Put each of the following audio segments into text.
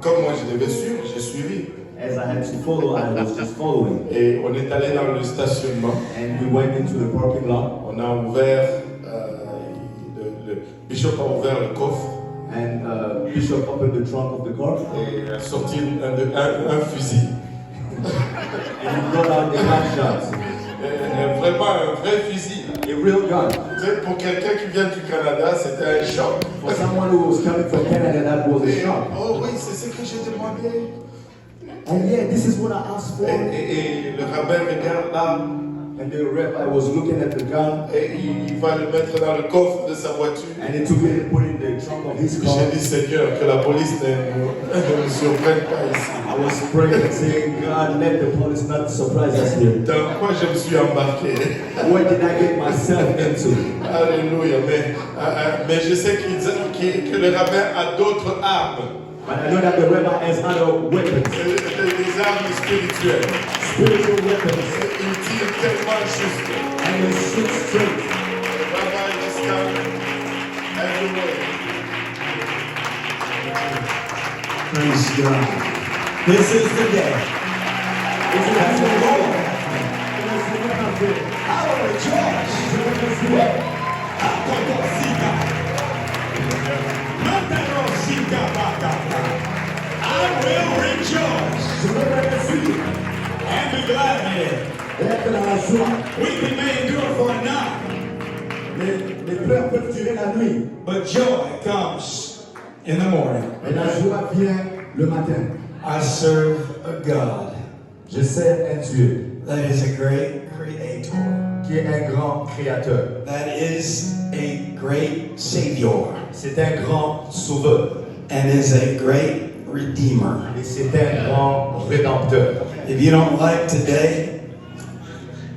Comme moi je devais suivre, j'ai suivi. As I had to follow, I was just following. Et on est allé dans le stationnement. And we went into the parking lot. On a ouvert, le bishop a ouvert le coffre. And Bishop opened the trunk of the car. Et a sorti un fusil. And he brought out a gunshot. Vraiment un vrai fusil. A real gun. Pour quelqu'un qui vient du Canada, c'était un choc. For someone who was coming from Canada, that was a shock. Oh oui, c'est ce que j'ai demandé. And yeah, this is what I asked for. Et le rabbin regarde là. And the rabbi was looking at the gun. Et il va le mettre dans le coffre de sa voiture. And he took it and put it in the trunk of his car. J'ai dit, Seigneur, que la police ne nous surprenne pas ici. I was praying and saying, God, let the police not surprise us here. Dans quoi je me suis embarqué? What did I get myself into? Alléluia. Mais je sais que le rabbin a d'autres armes. But I know that the rabbi has other weapons. Des armes spirituelles. Spiritual weapons. Il tire tellement juste. And they shoot straight. Le rabbi is coming everywhere. Praise God. This is the day. This is the Lord. I will rejoice. I will rejoice and be glad in it. Weeping may endure for a night, Les pleurs peuvent durer la nuit, but joy comes in the morning. mais la joie vient le matin. I serve a God Je sers un Dieu that is a great creator, qui est un grand créateur. that is a great savior, C'est un grand sauveur and is a great redeemer. et c'est un grand rédempteur. If you don't like today,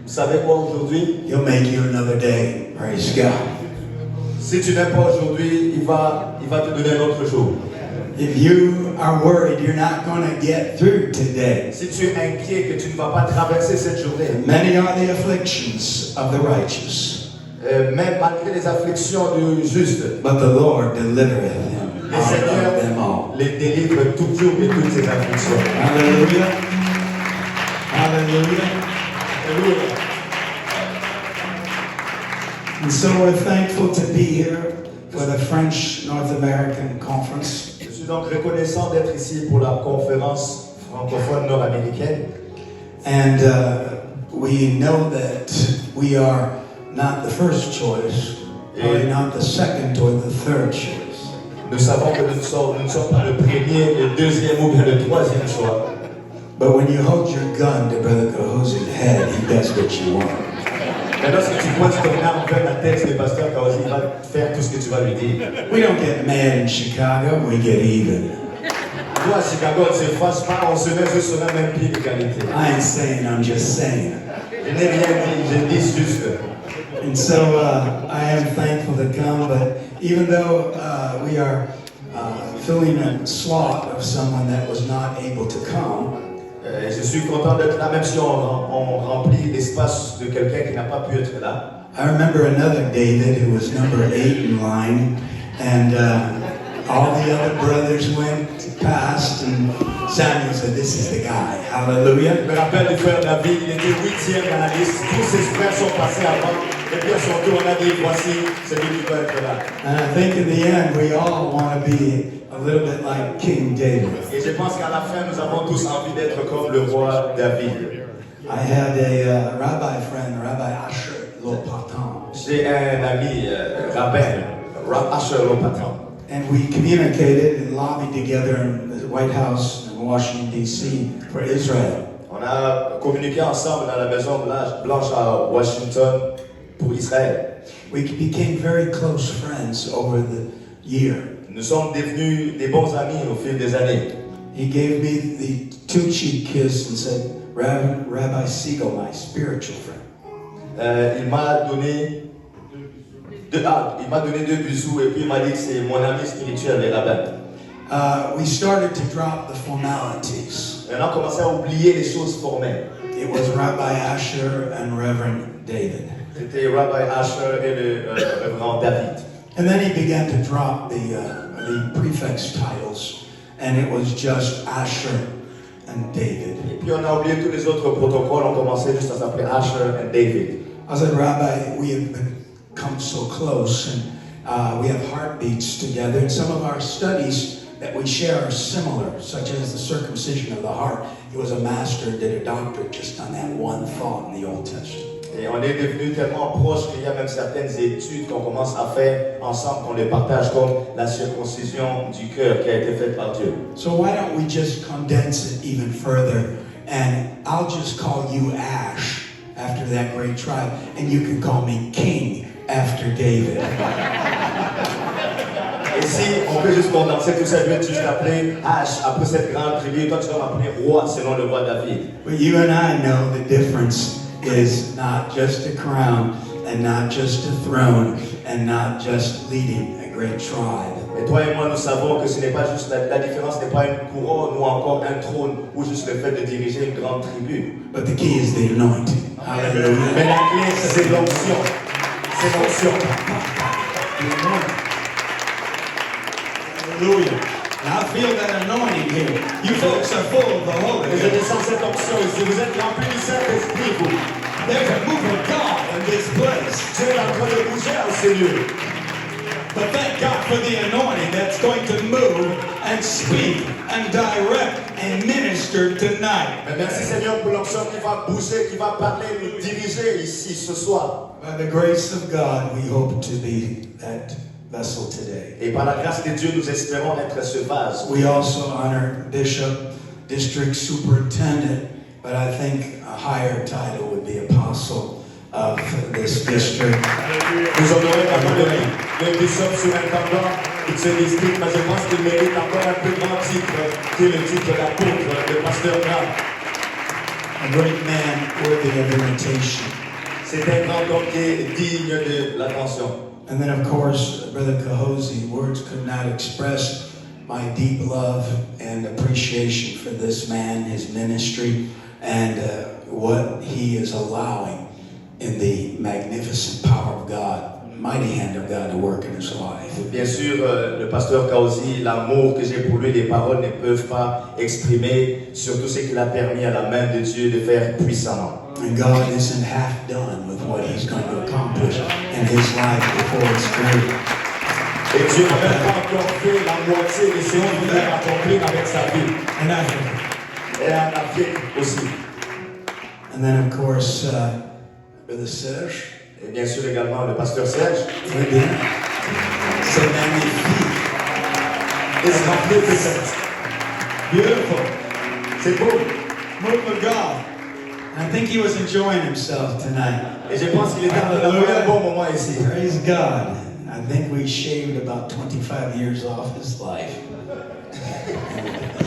Vous savez quoi aujourd'hui? he'll make you another day. Praise God. Si tu n'aimes pas aujourd'hui, il va te donner un autre jour. If you are worried you're not going to get through today, Si tu es inquiet que tu ne vas pas traverser cette journée, many are the afflictions of the righteous, même malgré les afflictions du juste, but the Lord delivereth him le out Seigneur of them all. les délivre toujours de toutes ces afflictions. Hallelujah. Hallelujah. Alléluia. And so we're thankful to be here for the French North American Conference. Je suis donc reconnaissant d'être ici pour la conférence francophone nord-américaine. And we know that we are not the first choice, or not the second or the third choice. Nous savons que nous ne sommes pas le premier, le deuxième ou bien le troisième choix. But when you hold your gun to Brother Cahose's head, he does what you want. Mais lorsque tu pointes ton arme vers la tête de pasteur Kaosi, il va faire tout ce que tu vas lui dire. We don't get mad in Chicago, we get even. Toi, à Chicago, on ne se fâche pas, on se met juste sur la même pied d'égalité. I ain't saying, I'm just saying. Je n'ai rien dit, je dis juste. And so I am thankful to come, but even though we are filling a slot of someone that was not able to come, Je suis content d'être là, même si on remplit l'espace de quelqu'un qui n'a pas pu être là. I remember another David who was number 8 in line, and all the other brothers went past, and Samuel said, "This is the guy." Hallelujah. Je me rappelle du frère David, il était 8e dans la liste. Tous ses frères sont passés avant. Et puis à son tour, on a dit, voici celui qui va être là. And I think in the end, we all want to be a little bit like King David. Et je pense qu'à la fin, nous avons tous envie d'être comme le roi David. I had a rabbi friend, Rabbi Asher Lopatin, J'ai un ami rabbin, Asher Lopatin. and we communicated and lobbied together in the White House in Washington, D.C. for Israel. On a communiqué ensemble dans la Maison Blanche à Washington pour Israël. We became very close friends over the year. Nous sommes devenus des bons amis au fil des années. He gave me the two-cheek kiss and said, Rabbi Siegel, my spiritual friend. Il m'a donné deux bisous et puis il m'a dit que c'est mon ami spirituel, les rabbins. We started to drop the formalities. Et on a commencé à oublier les choses formelles. It was Rabbi Asher and Reverend David. C'était Rabbi Asher et le révérend David. And then he began to drop the prefix titles and it was just Asher and David. Et puis on a oublié tous les autres protocoles, on commençait juste à s'appeler Asher and David. I said, Rabbi, we have become so close, and we have heartbeats together, and some of our studies that we share are similar, such as the circumcision of the heart. He was a master and did a doctorate just on that one thought in the Old Testament. Et on est devenus tellement proches qu'il y a même certaines études qu'on commence à faire ensemble, qu'on les partage, comme la circoncision du cœur qui a été faite par Dieu. So why don't we just condense it even further, and I'll just call you Ash after that great tribe, and you can call me King after David. Et si on peut juste condenser tout ça, je vais juste t'appeler H après cette grande tribu, toi tu vas m'appeler roi selon le roi David. But you and I know the difference is not just a crown, and not just a throne, and not just leading a great tribe. Et toi et moi, nous savons que ce n'est pas juste la différence n'est pas une couronne ou encore un trône ou juste le fait de diriger une grande tribu. But the key is the anointing. Hallelujah. Mais la clé, c'est l'onction. C'est l'onction. Hallelujah. And I feel that anointing here. You folks are full of the Holy Et je Ghost. descends cette onction ici. Vous êtes remplis du Saint-Esprit, vous. There's a move of God in this place. Dieu est en train de bouger dans ces lieux. But thank God for the anointing that's going to move and speak and direct and minister tonight. Mais merci Seigneur pour l'onction qui va bouger, qui va parler, nous diriger ici ce soir. By the grace of God, we hope to be that vessel today. Et par la grâce de Dieu, nous espérons être ce vase. We also honor Bishop, District Superintendent, but I think a higher title would be Apostle of this district. Nous honorons également le bishop surintendant de ce district, mais je pense qu'il mérite encore un plus grand titre que le titre d'apôtre, de pasteur Graham. A great man worthy of imitation. C'est un grand homme qui est digne de l'attention. And then, of course, Brother Kahozi, words could not express my deep love and appreciation for this man, his ministry, and what he is allowing in the magnificent power of God, mighty hand of God to work in his life. Bien sûr, le pasteur Kaozi, l'amour que j'ai pour lui, les paroles ne peuvent pas exprimer sur tout ce qu'il a permis à la main de Dieu de faire puissamment. And God isn't half done with what he's going to accomplish in his life before it's through. Et Dieu n'a même pas encore fait la moitié de ce qu'il voulait accomplir avec sa vie. In Africa. Et en Afrique aussi. And then, of course, Brother Serge. Et bien sûr également le pasteur Serge. C'est magnifique. It's magnificent. Beautiful. C'est beau. Move of God. I think he was enjoying himself tonight. Et je pense qu'il était en train d'avoir un bon moment ici. Praise God. I think we shaved about 25 years off his life.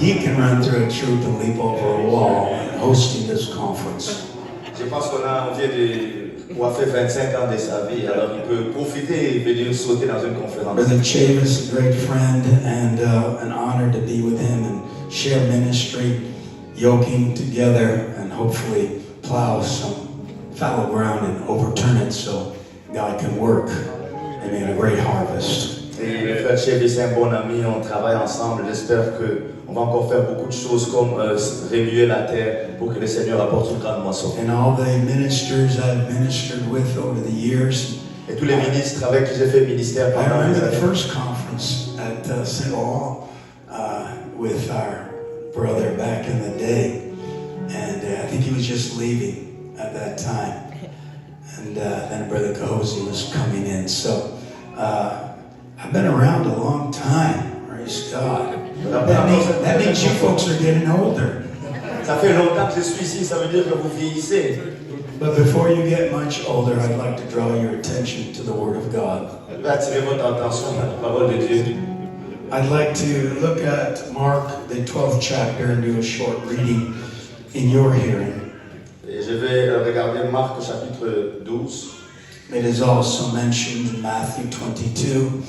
He can run through a troop and leap over a wall hosting this conference. Je pense qu'on vient de a fait 25 ans de sa vie, alors il peut profiter et venir sauter dans une conférence. Brother Chavis, a great friend, and an honor to be with him and share ministry, yoking together, and hopefully plow some fallow ground and overturn it so God can work. Amen. A great harvest. Et le frère Chavis est un bon ami, on travaille ensemble. J'espère qu'on va encore faire beaucoup de choses comme remuer la terre pour que le Seigneur apporte une grande moisson. And all the ministers I've ministered with over the years. Et tous les ministres avec qui j'ai fait ministère I pendant les remember the années. first conference at St. Paul with our brother back in the day. And I think he was just leaving at that time. And then Brother Kahozi was coming in. So I've been around a long time. Praise God. That means you folks are getting older. Ça fait longtemps que je suis ici, ça veut dire que vous vieillissez. But before you get much older, I'd like to draw your attention to the Word of God. Je vais attirer votre attention à la parole de Dieu. I'd like to look at Mark, the 12th chapter, and do a short reading in your hearing. Et je vais regarder Marc au chapitre 12. It is also mentioned in Matthew 22.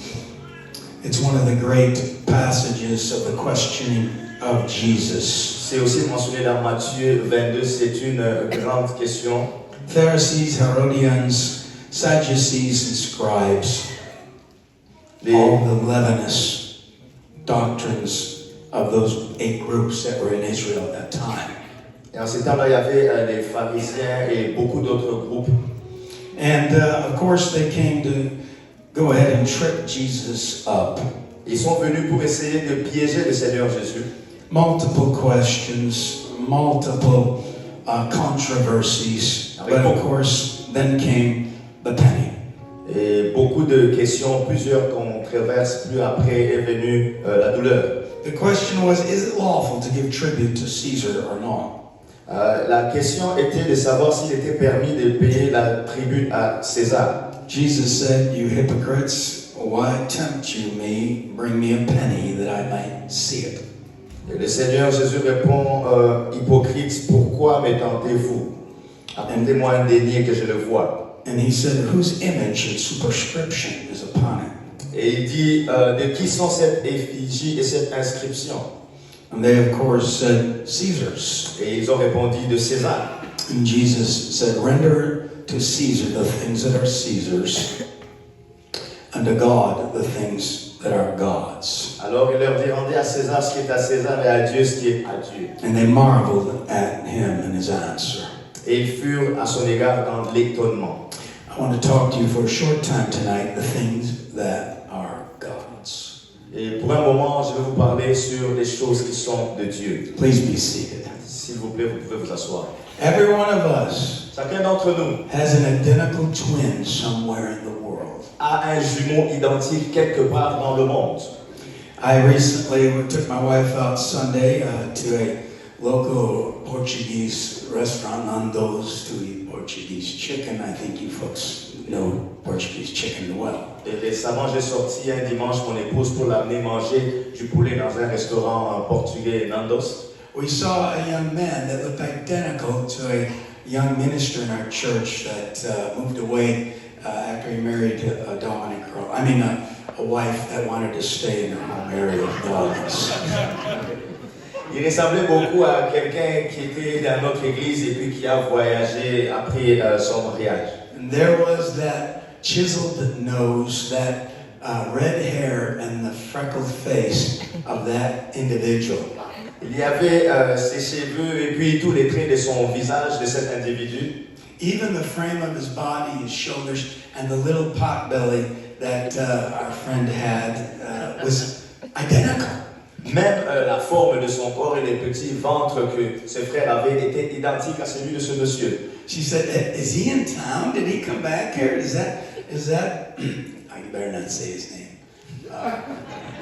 It's one of the great passages of the questioning of Jesus. C'est aussi mentionné dans Matthieu 22, c'est une grande question. Pharisees, Herodians, Sadducees, and scribes, all the leavenous doctrines of those 8 groups that were in Israel at that time. Et en ces temps-là, il y avait les pharisiens et beaucoup d'autres groupes. And of course, they came to go ahead and trip Jesus up. Ils sont venus pour essayer de piéger le Seigneur Jésus. Multiple questions, multiple controversies, but of course, then came the penny. Et beaucoup de questions, plusieurs controverses. Plus après est venue la douleur. The question was, is it lawful to give tribute to Caesar or not? La question était de savoir s'il était permis de payer la tribut à César. Jesus said, "You hypocrites, why tempt you me? Bring me a penny that I might see it." Et le Seigneur Jésus répond, hypocrite, pourquoi me tentez-vous? Apportez-moi un denier que je le vois. And he said, "Whose image and superscription is upon it?" Et il dit, de qui sont cette effigie et cette inscription? And they of course said, "Caesar's." Et ils ont répondu, de César. And Jesus said, "Render to Caesar the things that are Caesar's, and to God the things that are God's." Alors il leur dit, rendez à César ce qui est à César et à Dieu ce qui est à Dieu. And they marveled at him and his answer. Et ils furent à son égard dans l'étonnement. I want to talk to you for a short time tonight, the things that are God's. Et pour un moment, je vais vous parler sur les choses qui sont de Dieu. Please be seated. S'il vous plaît, vous pouvez vous asseoir. Every one of us Chacun d'entre nous has an identical twin somewhere in the world. a un jumeau identique quelque part dans le monde. I recently took my wife out Sunday to a local Portuguese restaurant, Nando's, to eat Portuguese chicken. I think you folks know Portuguese chicken well. Et récemment, j'ai sorti un dimanche mon épouse pour l'amener manger du poulet dans un restaurant portugais, Nando's. We saw a young man that looked identical to a young minister in our church that moved away after he married a Dominic Crow. I mean, a wife that wanted to stay in her home area of Dobbins. Il ressemblait beaucoup à quelqu'un qui était dans notre église et puis qui a voyagé après son mariage. And there was that chiseled nose, that red hair, and the freckled face of that individual. Il y avait ses cheveux et puis tous les traits de son visage de cet individu. Even the frame of his body, his shoulders, and the little pot belly that our friend had was identical. Même la forme de son corps et les petits ventres que ses frères avaient étaient identiques à celui de ce monsieur. She said, "Is he in town? Did he come back here? Is that, I better not say his name."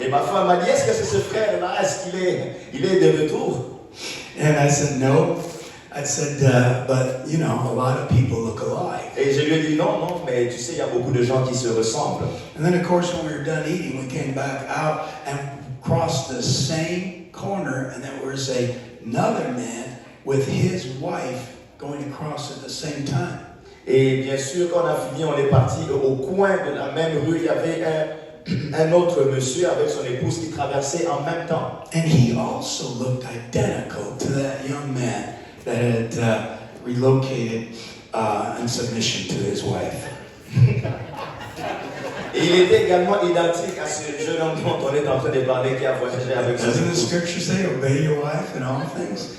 Et ma femme m'a dit, est-ce que c'est ce frère-là? Est-ce qu'il est de retour? And I said, "No." I said, "But, you know, a lot of people look alike." Et je lui ai dit, non, mais tu sais, il y a beaucoup de gens qui se ressemblent. And then, of course, when we were done eating, we came back out and crossed the same corner, and there was another man with his wife going across at the same time. Et bien sûr, quand on a fini, on est parti au coin de la même rue. Il y avait un autre monsieur avec son épouse qui traversait en même temps. And he also looked identical to that young man that had relocated in submission to his wife. Et il était également identique à ce jeune homme dont on est en train de parler qui a voyagé avec son Doesn't the épouse. scripture say, "Obey your wife in all things"?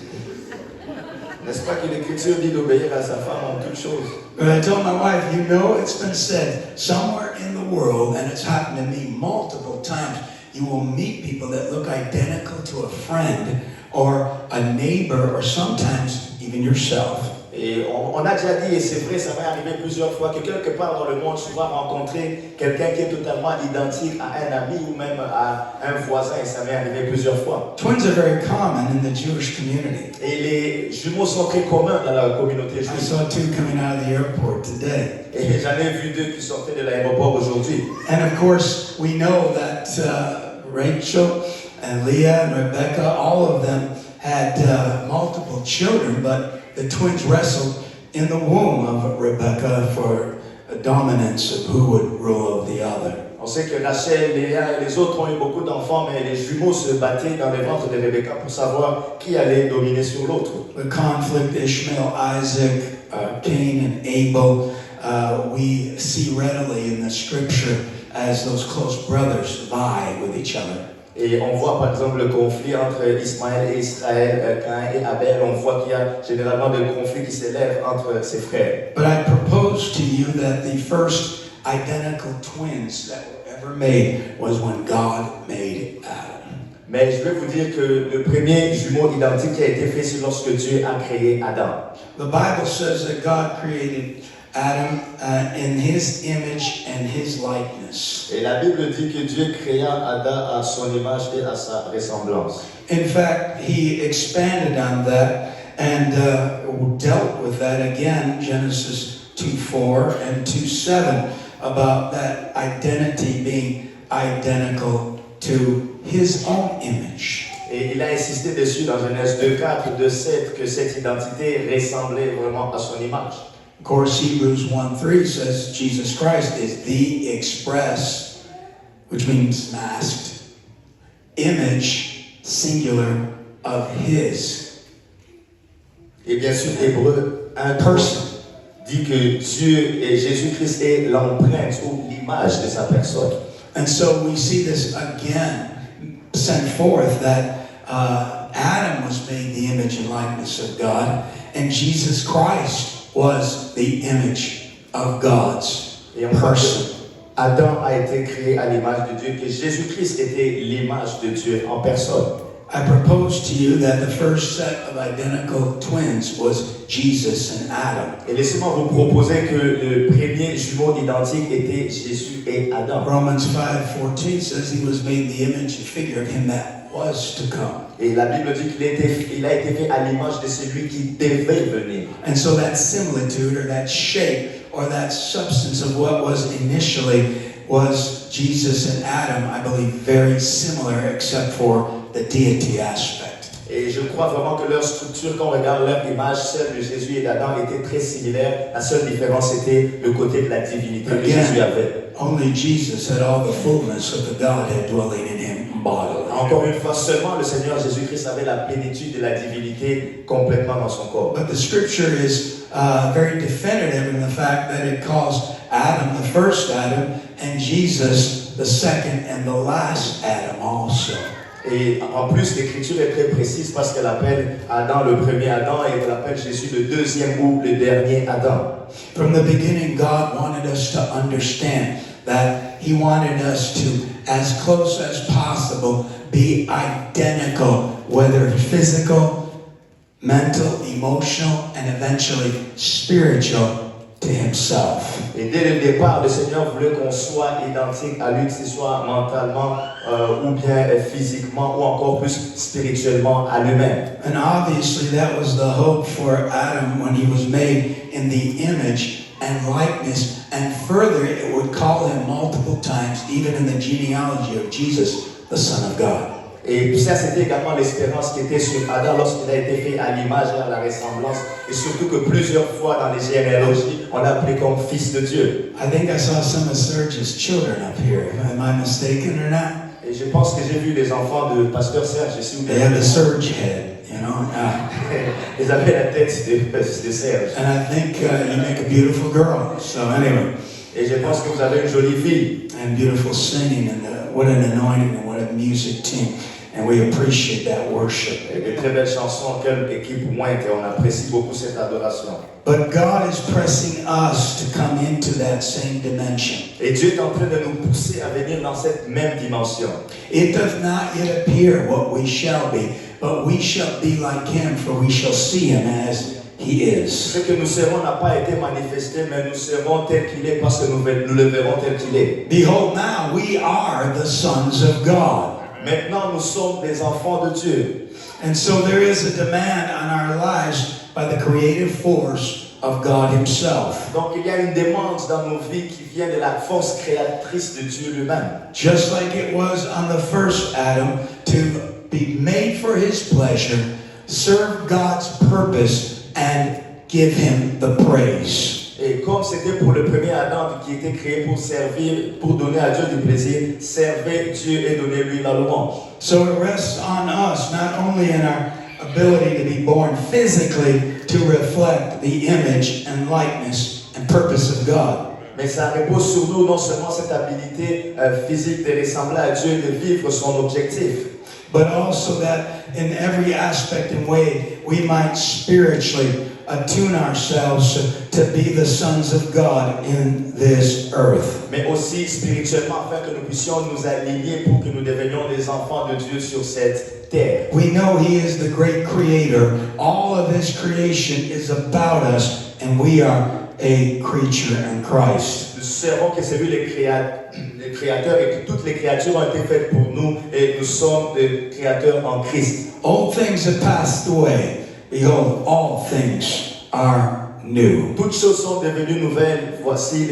N'est-ce pas que l'Écriture dit d'obéir à sa femme en toutes choses? But I told my wife, you know, it's been said somewhere in the world, and it's happened to me multiple times, you will meet people that look identical to a friend or a neighbor or sometimes even yourself. Et on a déjà dit, et c'est vrai, ça m'est arrivé plusieurs fois, que quelque part dans le monde, tu vas rencontrer quelqu'un qui est totalement identique à un ami ou même à un voisin, et ça m'est arrivé plusieurs fois. Twins are very common in the Jewish community. Et les jumeaux sont très communs dans la communauté I juive. saw 2 coming out of the airport today. Et j'en ai vu 2 qui sortaient de l'aéroport aujourd'hui. And of course, we know that Rachel and Leah and Rebecca, all of them had multiple children, but the twins wrestled in the womb of Rebecca for a dominance of who would rule over the other. On sait que Rachel, Léa et les autres ont eu beaucoup d'enfants, mais les jumeaux se battaient dans les ventres de Rebecca pour savoir qui allait dominer sur l'autre. The conflict, Ishmael, Isaac, Cain, and Abel, we see readily in the scripture as those close brothers vie with each other. Et on voit par exemple le conflit entre Ismaël et Israël, Caïn et Abel. On voit qu'il y a généralement des conflits qui s'élèvent entre ses frères. But I propose to you that the first identical twins that were ever made was when God made Adam. Mais je vais vous dire que le premier jumeau identique qui a été fait, c'est lorsque Dieu a créé Adam. The Bible says that God created Adam in his image and his likeness. Et la Bible dit que Dieu créa Adam à son image et à sa ressemblance. In fact, he expanded on that and dealt with that again, Genesis 2:4 and 2:7, about that identity being identical to his own image. Et il a insisté dessus dans Genèse 2:4, 2:7, que cette identité ressemblait vraiment à son image. Of course, Hebrews 1:3 says Jesus Christ is the express, which means masked, image, singular, of his. Et bien sûr, Hébreux 1:3 dit que Dieu et Jésus-Christ est l'empreinte ou l'image de sa personne. And so we see this again sent forth that Adam was made the image and likeness of God, and Jesus Christ was the image of God's Et on voit person. que Adam a été créé à l'image de Dieu, que Jésus-Christ était l'image de Dieu en personne. I propose to you that the first set of identical twins was Jesus and Adam. Et laissez-moi vous proposer que le premier jumeau identique était Jésus et Adam. Romans 5:14 says he was made the image and figure of him that was to come. Et la Bible dit qu'il a été fait à l'image de celui qui devait venir. And so that similitude or that shape or that substance of what was initially was Jesus and Adam, I believe, very similar except for the deity aspect. Et je crois vraiment que leur structure, quand on regarde leur image, celle de Jésus et d'Adam, était très similaire. La seule différence était le côté de la divinité que Jésus avait. Only Jesus had all the fullness of the Godhead dwelling in him bodily. Encore une fois, seulement le Seigneur Jésus-Christ avait la plénitude de la divinité complètement dans son corps. But the scripture is very definitive in the fact that it calls Adam the first Adam and Jesus the second and the last Adam also. Et en plus, l'Écriture est très précise parce qu'elle appelle Adam le premier Adam et elle appelle Jésus le deuxième ou le dernier Adam. From the beginning, God wanted us to understand that He wanted us to, as close as possible, be identical, whether physical, mental, emotional, and eventually spiritual, to Himself. Et dès le départ, le Seigneur voulait qu'on soit identique à lui, que ce soit mentalement ou bien physiquement ou encore plus spirituellement à lui-même. And obviously that was the hope for Adam when he was made in the image and likeness. And further, it would call him multiple times, even in the genealogy of Jesus, the Son of God. Et puis ça, c'était également l'espérance qui était sur Adam lorsqu'il a été fait à l'image et à la ressemblance. Et surtout que plusieurs fois dans les généalogies, on l'a appelé comme fils de Dieu. I think I saw some of Serge's children up here. Am I mistaken or not? Et je pense que j'ai vu les enfants de Pasteur Serge ici. They have the Serge head, you know. Ils avaient la tête de Serge. And I think you make a beautiful girl. So anyway, Et je pense que vous avez une jolie fille. and beautiful singing, and what an anointing, and what a music team. And we appreciate that worship. Et de très belles chansons, quelle équipe mointe, et on apprécie beaucoup cette adoration. But God is pressing us to come into that same dimension. Et Dieu est en train de nous pousser à venir dans cette même dimension. It does not yet appear what we shall be, but we shall be like Him, for we shall see Him as He is. Ce que nous serons n'a pas été manifesté, mais nous serons tel qu'il est parce que nous le verrons tel qu'il est. Behold, now we are the sons of God. Maintenant, nous sommes des enfants de Dieu. And so there is a demand on our lives by the creative force of God Himself. Donc il y a une demande dans nos vies qui vient de la force créatrice de Dieu lui-même. Just like it was on the first Adam, to be made for His pleasure, serve God's purpose, and give Him the praise. Et comme c'était pour le premier Adam qui était créé pour servir, pour donner à Dieu du plaisir, servez Dieu et donnez-lui la louange. So it rests on us, not only in our ability to be born physically to reflect the image and likeness and purpose of God. Mais ça repose sur nous non seulement cette habilité physique de ressembler à Dieu, de vivre son objectif, but also that in every aspect and way we might spiritually attune ourselves to be the sons of God in this earth. mais aussi spirituellement afin que nous puissions nous aligner pour que nous devenions des enfants de Dieu sur cette terre. We know He is the great creator. All of His creation is about us, and we are a creature in Christ. Nous savons que c'est lui le créateur et que toutes les créatures ont été faites pour nous et nous sommes des créateurs en Christ. Old things have passed away. Behold, all things are new. Toutes choses sont devenues nouvelles. Voici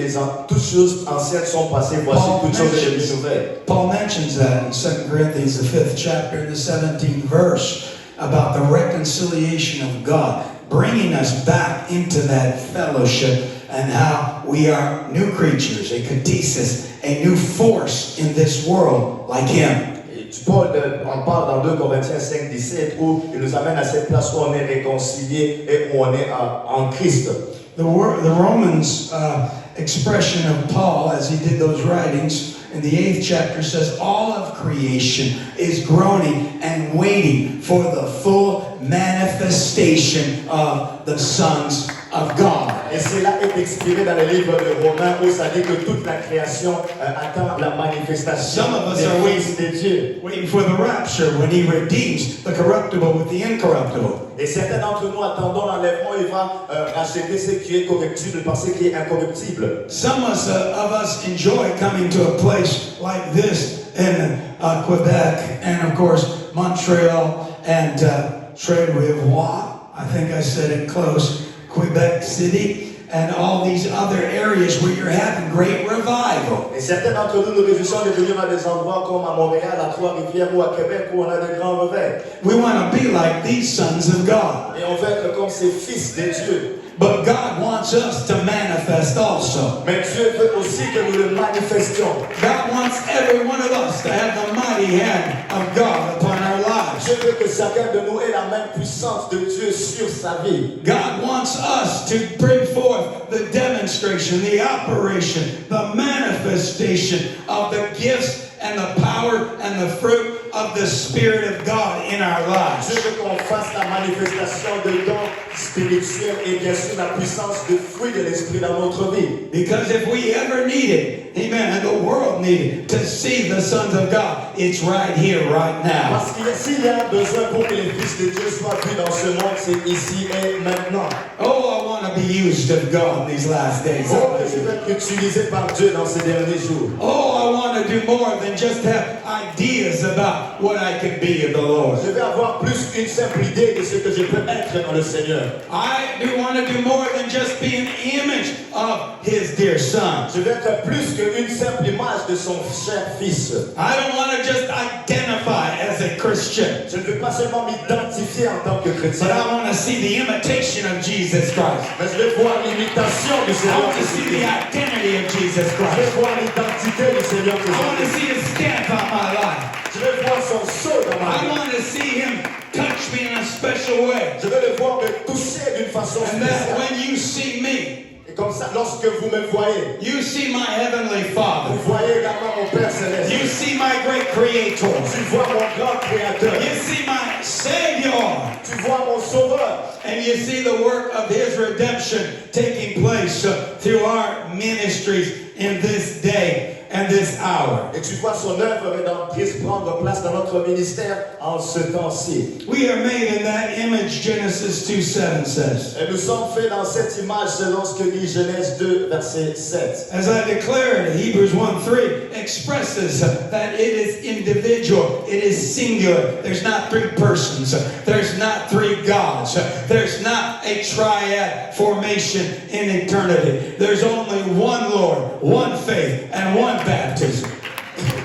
toutes choses anciennes sont passées. Voici toutes choses sont devenues nouvelles. Paul mentions that in 2 Corinthians, the 5th chapter, in the 17th verse, about the reconciliation of God, bringing us back into that fellowship and how we are new creatures, a catesis, a new force in this world like Him. Paul en parle dans 2 Corinthiens 5, 17 où il nous amène à cette place où on est réconcilié et où on est en Christ. The Romans expression of Paul as he did those writings in the 8th chapter says all of creation is groaning and waiting for the full manifestation of the sons of God. Et cela est exprimé dans le livre de Romains où ça dit que toute la création attend la manifestation Some of us des are fils de Dieu. Waiting for the rapture when He redeems the corruptible with the incorruptible. Et certains d'entre nous attendons l'enlèvement, il va racheter ce qui est corruptible par ce qui est incorruptible. Some of us enjoy coming to a place like this in Quebec and of course Montreal and Trois-Rivières. I think I said it close. Quebec City and all these other areas where you're having great revival. Et certains d'entre nous nous réjouissons de venir à des endroits comme à Montréal, à Trois-Rivières ou à Québec où on a de grands réveils. We want to be like these sons of God. Et on veut être comme ces fils de Dieu. But God wants us to manifest also. Mais Dieu veut aussi que nous le manifestions. God wants every one of us to have the mighty hand of God upon our lives. Dieu veut que chacun de nous ait la même puissance de Dieu sur sa vie. God wants us to bring forth the demonstration, the operation, the manifestation of the gifts and the power and the fruit of the Spirit of God in our lives. Dieu veut qu'on fasse la manifestation de dons spirituels et bien sûr la puissance de fruits de l'Esprit dans notre vie. Because if we ever needed, amen, and the world needed to see the sons of God, it's right here, right now. Parce qu'il y a s'il y a besoin pour que les fils de Dieu soient vus dans ce monde, c'est ici et maintenant. Oh, I want to be used of God in these last days. Oh, que je veux être utilisé par Dieu dans ces derniers jours. Oh, I want to do more than just have ideas about what I can be in the Lord. Je vais avoir plus qu'une simple idée de ce que je peux être dans le Seigneur. I do want to do more than just be an image of His dear Son. Je vais être plus qu'une simple image de son cher fils. I don't want to just identify as a Christian, Je ne veux pas seulement m'identifier en tant que but chrétien, I want to see the imitation of Jesus Christ. mais je vais voir l'imitation du I Seigneur want to see the Jésus-Christ. identity of Jesus Je vais Christ. voir l'identité du Seigneur I want to Jésus-Christ. see His stamp on my life. Je vais voir son sceau dans ma I vie. want to see Him touch me in a special way. Je vais le voir me toucher d'une façon And that spéciale. when you see me, Et comme ça, lorsque vous me voyez, you see my Heavenly Father. vous voyez également mon Père Céleste. You see my great Creator. Tu vois mon grand Créateur. You see my Savior. Tu vois mon Sauveur. And you see the work of His redemption taking place through our ministries in this day and this hour. Et tu vois son œuvre rédemptrice prendre place dans notre ministère en ce temps-ci. We are made in that image, Genesis 2:7 says. Et nous sommes faits dans cette image selon ce que dit Genèse 2, verset 7. As I declared, Hebrews 1:3 expresses that it is individual, it is singular. There's not three persons, there's not three gods, there's not a triad formation in eternity. There's only one Lord, one faith, and one baptism.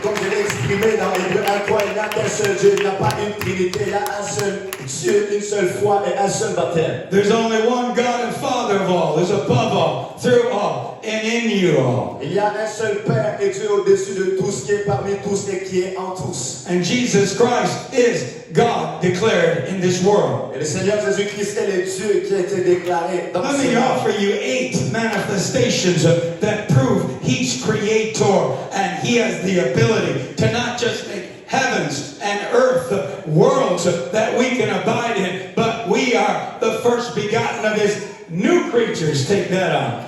Comme je l'ai exprimé dans Hébreux 1:3, il n'y a qu'un seul Dieu, il n'y a pas une trinité, il y a un seul Dieu, une seule foi et un seul baptême. There's only one God and Father of all, who's above all, through all, and in you all. Il y a un seul Père et Dieu au-dessus de tous, qui est parmi tous et qui est en tous. And Jesus Christ is God declared in this world. Et le Seigneur Jésus-Christ est le Dieu qui a été déclaré dans Let ce me monde. offer you 8 manifestations that prove He's creator and He has the ability to not just make heavens and earth, worlds that we can abide in, but we are the first begotten of His new creatures. Take that on.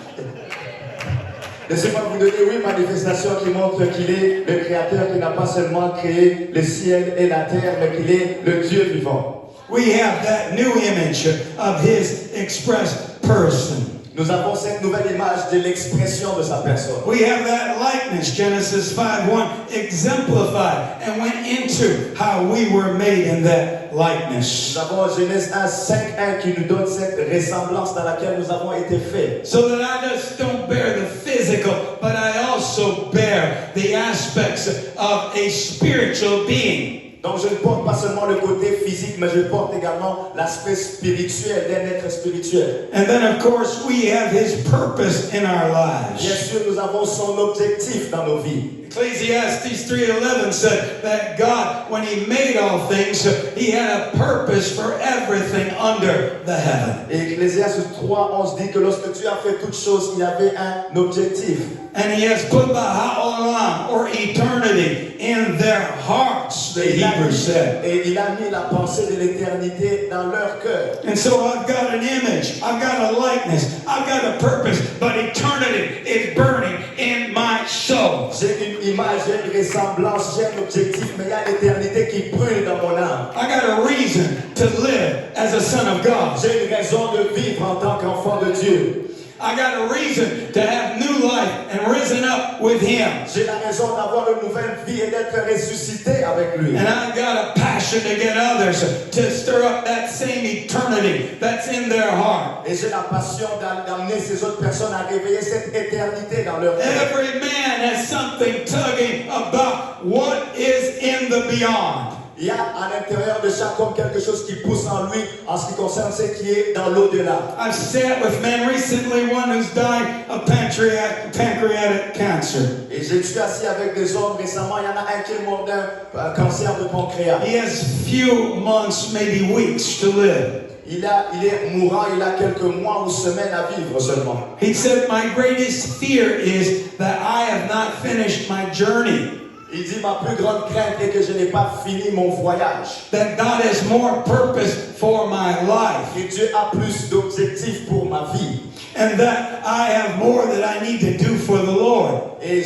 Laissez-moi vous donner 8 manifestations qui montrent qu'il est le Créateur, qui n'a pas seulement créé le ciel et la terre, mais qu'il est le Dieu vivant. We have that new image of His express person. Nous avons cette nouvelle image de l'expression de sa personne. We have that likeness, Genesis 5:1, exemplified and went into how we were made in that likeness. Nous avons Genèse 1, 5:1 qui nous donne cette ressemblance dans laquelle nous avons été faits. So that I just don't bear the physical, but I also bear the aspects of a spiritual being. Donc je ne porte pas seulement le côté physique, mais je porte également l'aspect spirituel d'un être spirituel. And then of course we have His purpose in our Bien lives. sûr, nous avons son objectif dans nos vies. Ecclesiastes 3:11 said that God, when He made all things, He had a purpose for everything under the heaven. Et Ecclésiaste 3:11 dit que lorsque Dieu a fait toutes choses, il y avait un objectif. And He has put the ha'olam, or eternity, in their hearts, the Hebrews said. Et il a mis la pensée de l'éternité dans leur cœur. And so I've got an image, I've got a likeness, I've got a purpose, but eternity is burning in my soul. J'ai une image, j'ai une ressemblance, j'ai un objectif, mais il y a l'éternité qui brûle dans mon âme. I got a reason to live as a son of God. J'ai une raison de vivre en tant qu'enfant de Dieu. I got a reason to have new life and risen up with Him. J'ai la raison d'avoir une nouvelle vie et d'être ressuscité avec lui. And I've got a passion to get others to stir up that same eternity that's in their heart. Et j'ai la passion d'amener ces autres personnes à réveiller cette éternité dans leur cœur. Every man has something tugging about what is in the beyond. Il y a à l'intérieur de chaque homme quelque chose qui pousse en lui en ce qui concerne ce qui est dans l'au-delà. I've sat with men recently, one who's died of pancreatic cancer. Et je suis assis avec des hommes récemment, il y en a un qui est mort d'un cancer de pancréas. He has few months, maybe weeks to live. Il est mourant, il a quelques mois ou semaines à vivre seulement. He said, my greatest fear is that I have not finished my journey. Il dit, ma plus grande crainte est que je n'ai pas fini mon voyage. That God has more purpose for my life. Et Dieu a plus d'objectifs pour ma vie. And that I have more that I need to do for the Lord. Et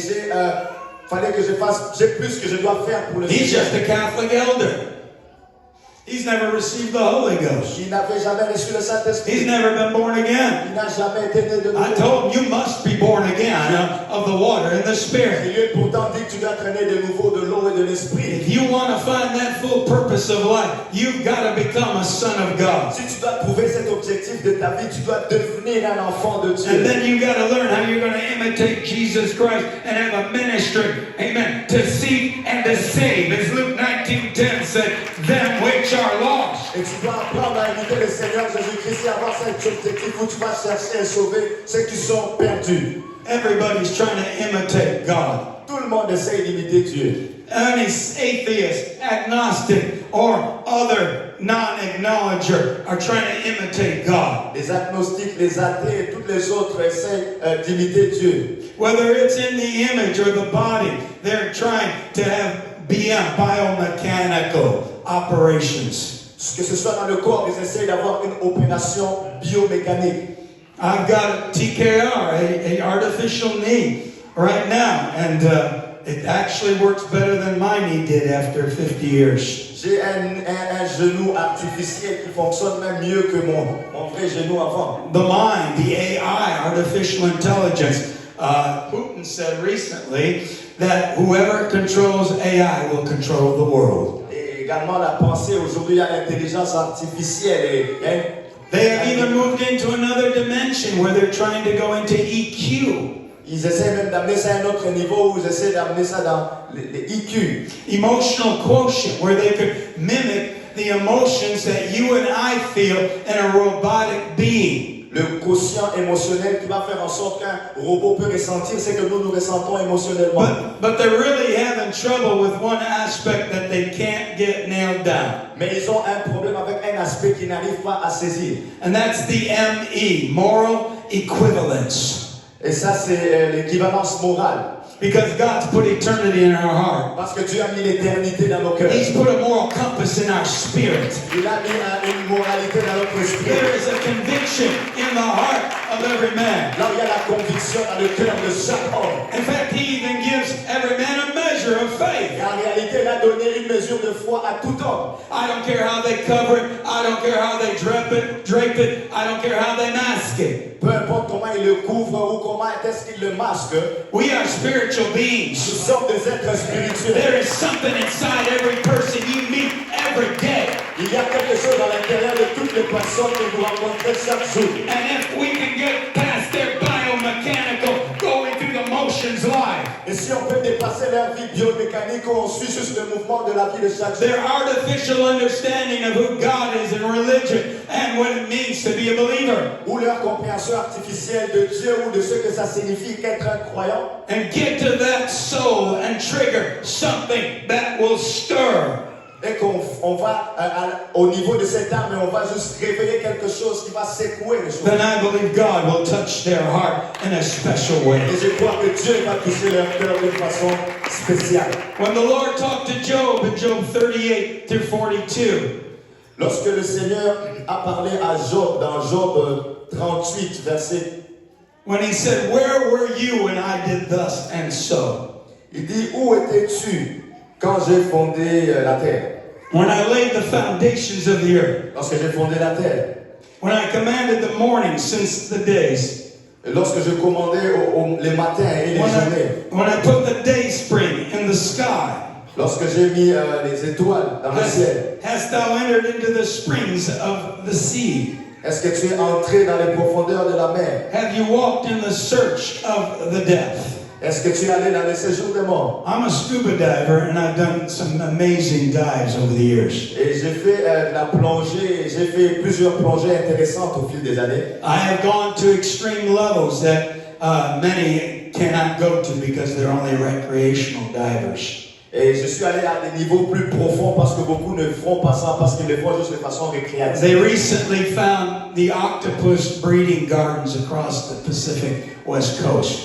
fallait que j'ai plus que je dois faire pour le He's Seigneur. just a Catholic elder. He's never received the Holy Ghost. Il n'avait jamais reçu le Saint-Esprit. He's never been born again. Il n'a jamais été né de nouveau. I told him, you must be born again of the water and the Spirit. Il lui est pourtant dit que tu dois être né de nouveau de l'eau et de l'esprit. If you want to find that full purpose of life, you've got to become a son of God. Si tu dois trouver cet objectif de ta vie, tu dois devenir un enfant de Dieu. And then you got to learn how you're going to imitate Jesus Christ and have a ministry, amen, to seek and to save. As Luke 19:10 said, them which are lost. Et tu dois apprendre à imiter le Seigneur Jésus-Christ et avoir cet objectif où tu vas chercher et sauver ceux qui sont perdus. Everybody's trying to imitate God. Tout le monde essaie d'imiter Dieu. Any atheist, agnostic, or other non-acknowledger are trying to imitate God. Les agnostiques, les athées et tous les autres essaient d'imiter Dieu. Whether it's in the image or the body, they're trying to have biomechanical operations. Que ce soit dans le corps, ils essaient d'avoir une opération biomécanique. I've got a TKR, a artificial knee, right now, and it actually works better than my knee did after 50 years. J'ai un genou artificiel qui fonctionne même mieux que mon vrai genou avant. The mind, the AI, artificial intelligence. Putin said recently that whoever controls AI will control the world. Et également la pensée, aujourd'hui il y a l'intelligence artificielle et They have even moved into another dimension where they're trying to go into EQ. ils essaient même d'amener ça à un autre niveau où ils essaient d'amener ça dans les IQ. Emotional quotient, where they could mimic the emotions that you and I feel in a robotic being. Le quotient émotionnel qui va faire en sorte qu'un robot peut ressentir, c'est que nous ressentons émotionnellement. But they're really having trouble with one aspect that they can't get nailed down. Mais ils ont un problème avec un aspect qu'ils n'arrivent pas à saisir. And that's the ME, moral equivalence. Et ça, c'est l'équivalence morale. Because God's put eternity in our heart. Parce que Dieu a mis l'éternité dans nos cœurs. He's put a moral compass in our spirit. Il a mis une moralité dans notre esprit. There is a conviction in the heart of every man. Là où il y a la conviction dans le cœur de chaque homme. In fact, He even gives every man a measure of faith. Et en réalité, il a donné une mesure de foi à tout homme. I don't care how they cover it. I don't care how they drape it. I don't care how they mask it. Peu importe comment il le couvre ou comment est-ce qu'il le masque. We are spiritual Nous beings. sommes des êtres spirituels. There is something inside every person you meet every day. Il y a quelque chose dans l'intérieur de toutes les personnes que vous rencontrez chaque jour. And if we can get past their biomechanical, going through the motions life, Et si on peut dépasser leur vie biomécanique où on suit juste le mouvement de la vie de chaque jour. their artificial understanding of who God is in religion and what it means to be a believer, Ou leur compréhension artificielle de Dieu ou de ce que ça signifie qu'être un croyant. and get to that soul and trigger something that will stir. Et qu'on va au niveau de cette âme et on va juste réveiller quelque chose qui va secouer les choses. Then I believe God will touch their heart in a special way. Et je crois que Dieu va toucher leur cœur d'une façon spéciale. When the Lord talked to Job in Job 38 through 42, Lorsque le Seigneur a parlé à Job dans Job 38, verset, when He said, "Where were you when I did thus and so? il dit, où étais-tu quand j'ai fondé la terre? When I laid the foundations of the earth? Lorsque j'ai fondé la terre. When I commanded the morning since the days? Lorsque je commandais les matins et les journées. When I put the day spring in the sky? Lorsque j'ai mis les étoiles dans le ciel. Hast thou entered into the springs of the sea? Est-ce que tu es entré dans les profondeurs de la mer? Have you walked in the search of the depth?" Est-ce que tu es allé dans les séjours des morts? I'm a scuba diver and I've done some amazing dives over the years. Et j'ai fait la plongée, j'ai fait plusieurs plongées intéressantes au fil des années. I have gone to extreme levels that many cannot go to because they're only recreational divers. Et je suis allé à des niveaux plus profonds parce que beaucoup ne font pas ça, parce qu'ils le font juste de façon récréative. They recently found the octopus breeding gardens across the Pacific West Coast.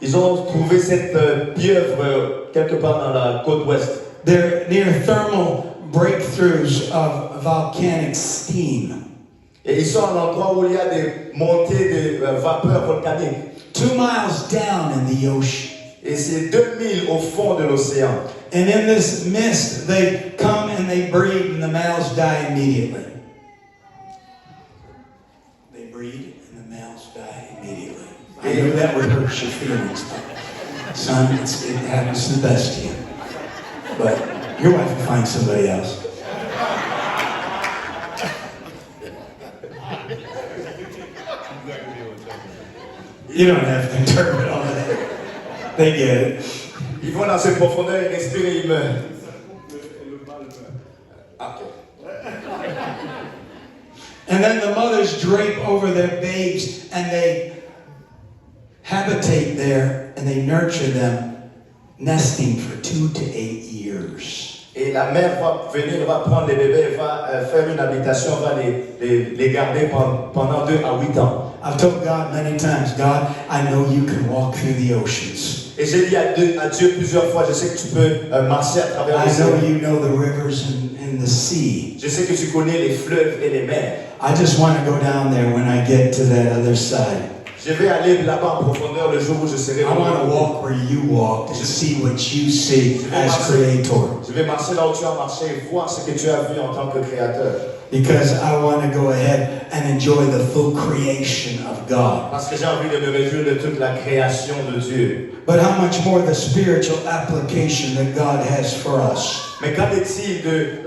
Ils ont trouvé cette pieuvre quelque part dans la côte ouest. They're near thermal breakthroughs of volcanic steam. Et ils sont à l'endroit où il y a des montées de vapeur volcanique. 2 miles down in the ocean. Et c'est 2000 au fond de l'océan. And in this mist, they come and they breed, and the males die immediately. They breed, and the males die immediately. I know that would hurt your feelings, son. It happens to the best of you. But your wife will find somebody else. You don't have to interpret all of that. They get it. Ils vont dans ces profondeurs, ils respirent et ils meurent. And then the mothers drape over their babes and they habitate there and they nurture them, nesting for 2 to 8 years. Et la mère va venir, va prendre les bébés, va faire une habitation, va les garder pendant 2 à 8 ans. I've told God many times, God, I know you can walk through the oceans. Et j'ai dit à Dieu plusieurs fois, je sais que tu peux marcher à travers I les know océans. you know the rivers and the sea. Je sais que tu connais les fleuves et les mers. I just want to go down there when I get to that other side. Je vais aller là-bas en profondeur le jour où je serai. I want to walk where you walked and see what you see as creator. Je vais marcher là où tu as marché et voir ce que tu as vu en tant que créateur. Because I want to go ahead and enjoy the full creation of God. Parce que j'ai envie de me réjouir de toute la création de Dieu. But how much more the spiritual application that God has for us? Mais qu'en est-il de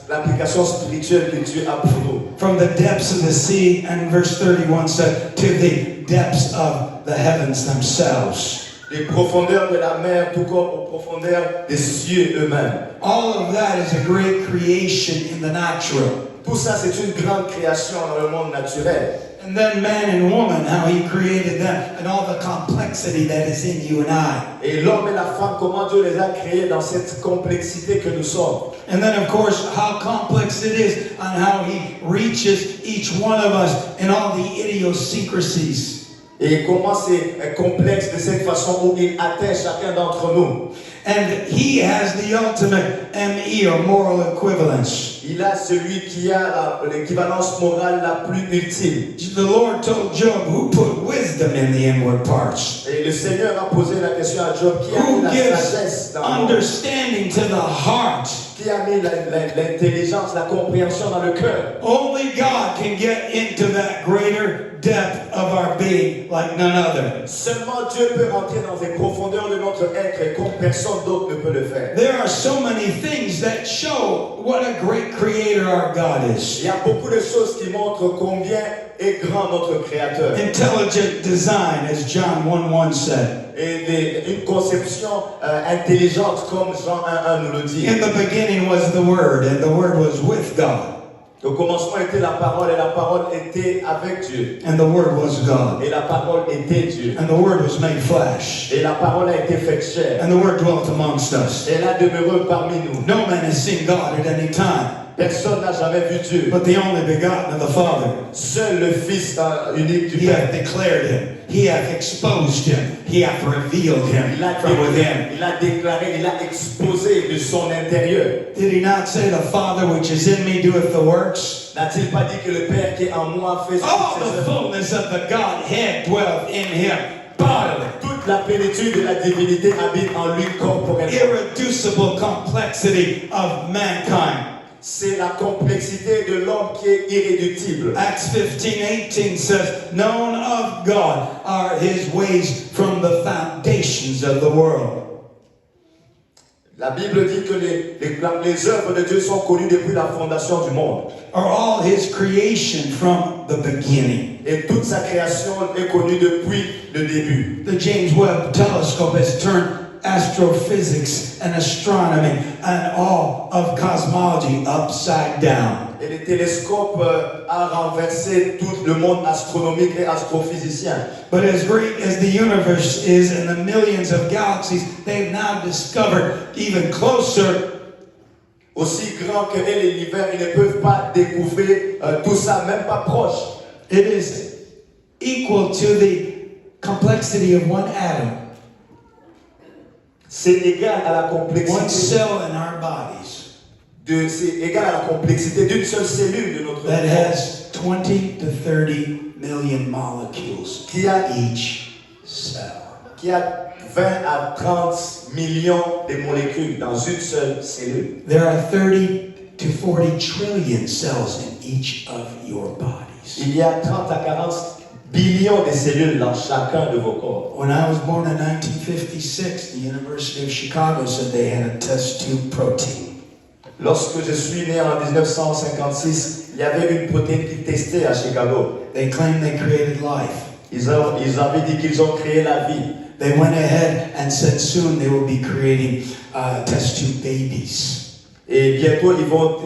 l'application spirituelle que Dieu a pour nous? From the depths of the sea, and verse 31 said, to the depths of the heavens themselves. des profondeurs de la mer, tout comme aux profondeurs des cieux eux-mêmes. All of that is a great creation in the natural. Tout ça, c'est une grande création dans le monde naturel. And then man and woman, how he created them, and all the complexity that is in you and I. Et l'homme et la femme, comment Dieu les a créés dans cette complexité que nous sommes. And then, of course, how complex it is on how he reaches each one of us in all the idiosyncrasies. Et comment c'est complexe de cette façon où il atteint chacun d'entre nous. And he has the ultimate ME, or moral equivalence. Il a celui qui a l'équivalence morale la plus ultime. The Lord told Job, who put wisdom in the inward parts? Et le Seigneur a posé la question à Job, qui a mis Who la gives sagesse dans le monde? understanding to the heart? Qui a mis l'intelligence, la compréhension dans le cœur? Only God can get into that greater depth of our being like none other. Seulement Dieu peut rentrer dans les profondeurs de notre être et comme personne d'autre ne peut le faire. There are so many things that show what a great creator our God is. Il y a beaucoup de choses qui montrent combien est grand notre Créateur. Intelligent design, as John 1:1 said. Et une conception intelligente comme Jean 1:1 nous le dit. In the beginning was the Word, and the Word was with God. Au commencement était la parole et la parole était avec Dieu. And the Word was God. Et la parole était Dieu. And the Word was made flesh. Et la parole a été faite chair. And the Word dwelt amongst us. Et elle a demeuré parmi nous. No man has seen God at any time, Personne n'a jamais vu Dieu. but the only begotten of the Father. Seul le Fils unique du He hath Père. declared him. He hath exposed him. He hath revealed him from within. Il a déclaré, il a exposé de son intérieur. Did he not say, the Father which is in me doeth the works? N'a-t-il pas dit que le Père qui est en moi fait All toutes the ses œuvres? fullness of the Godhead dwelleth in him bodily. Toute la plénitude de la divinité habite en lui corporellement. Irreducible complexity of mankind. C'est la complexité de l'homme qui est irréductible. Acts 15:18 says, known of God are his ways from the foundations of the world. La Bible dit que les œuvres de Dieu sont connues depuis la fondation du monde. Are all his creation from the beginning. Et toute sa création est connue depuis le début. The James Webb Telescope has turned astrophysics and astronomy and all of cosmology upside down. Et le télescope a renversé tout le monde astronomique et astrophysicien. But as great as the universe is and the millions of galaxies, they've now discovered even closer. Aussi grand que est l'univers, ils ne peuvent pas découvrir tout ça, même pas proche. It is equal to the complexity of one atom. C'est égal à la One complexité cell in our bodies c'est égal à la complexité d'une seule cellule de notre that corps has 20 to 30 million molecules qui a each cell. 20 à 30 millions de molécules dans une seule cellule. There are 30 to 40 trillion cells in each of your bodies. Il y a 30 à 40 billions de cellules dans chacun de vos corps. When I was born in 1956, the University of Chicago said they had a test tube protein. Lorsque je suis né en 1956, il y avait une protéine qui testait à Chicago. They claimed they created life. Ils avaient dit qu'ils ont créé la vie. They went ahead and said soon they will be creating test tube babies. Et bientôt, ils vont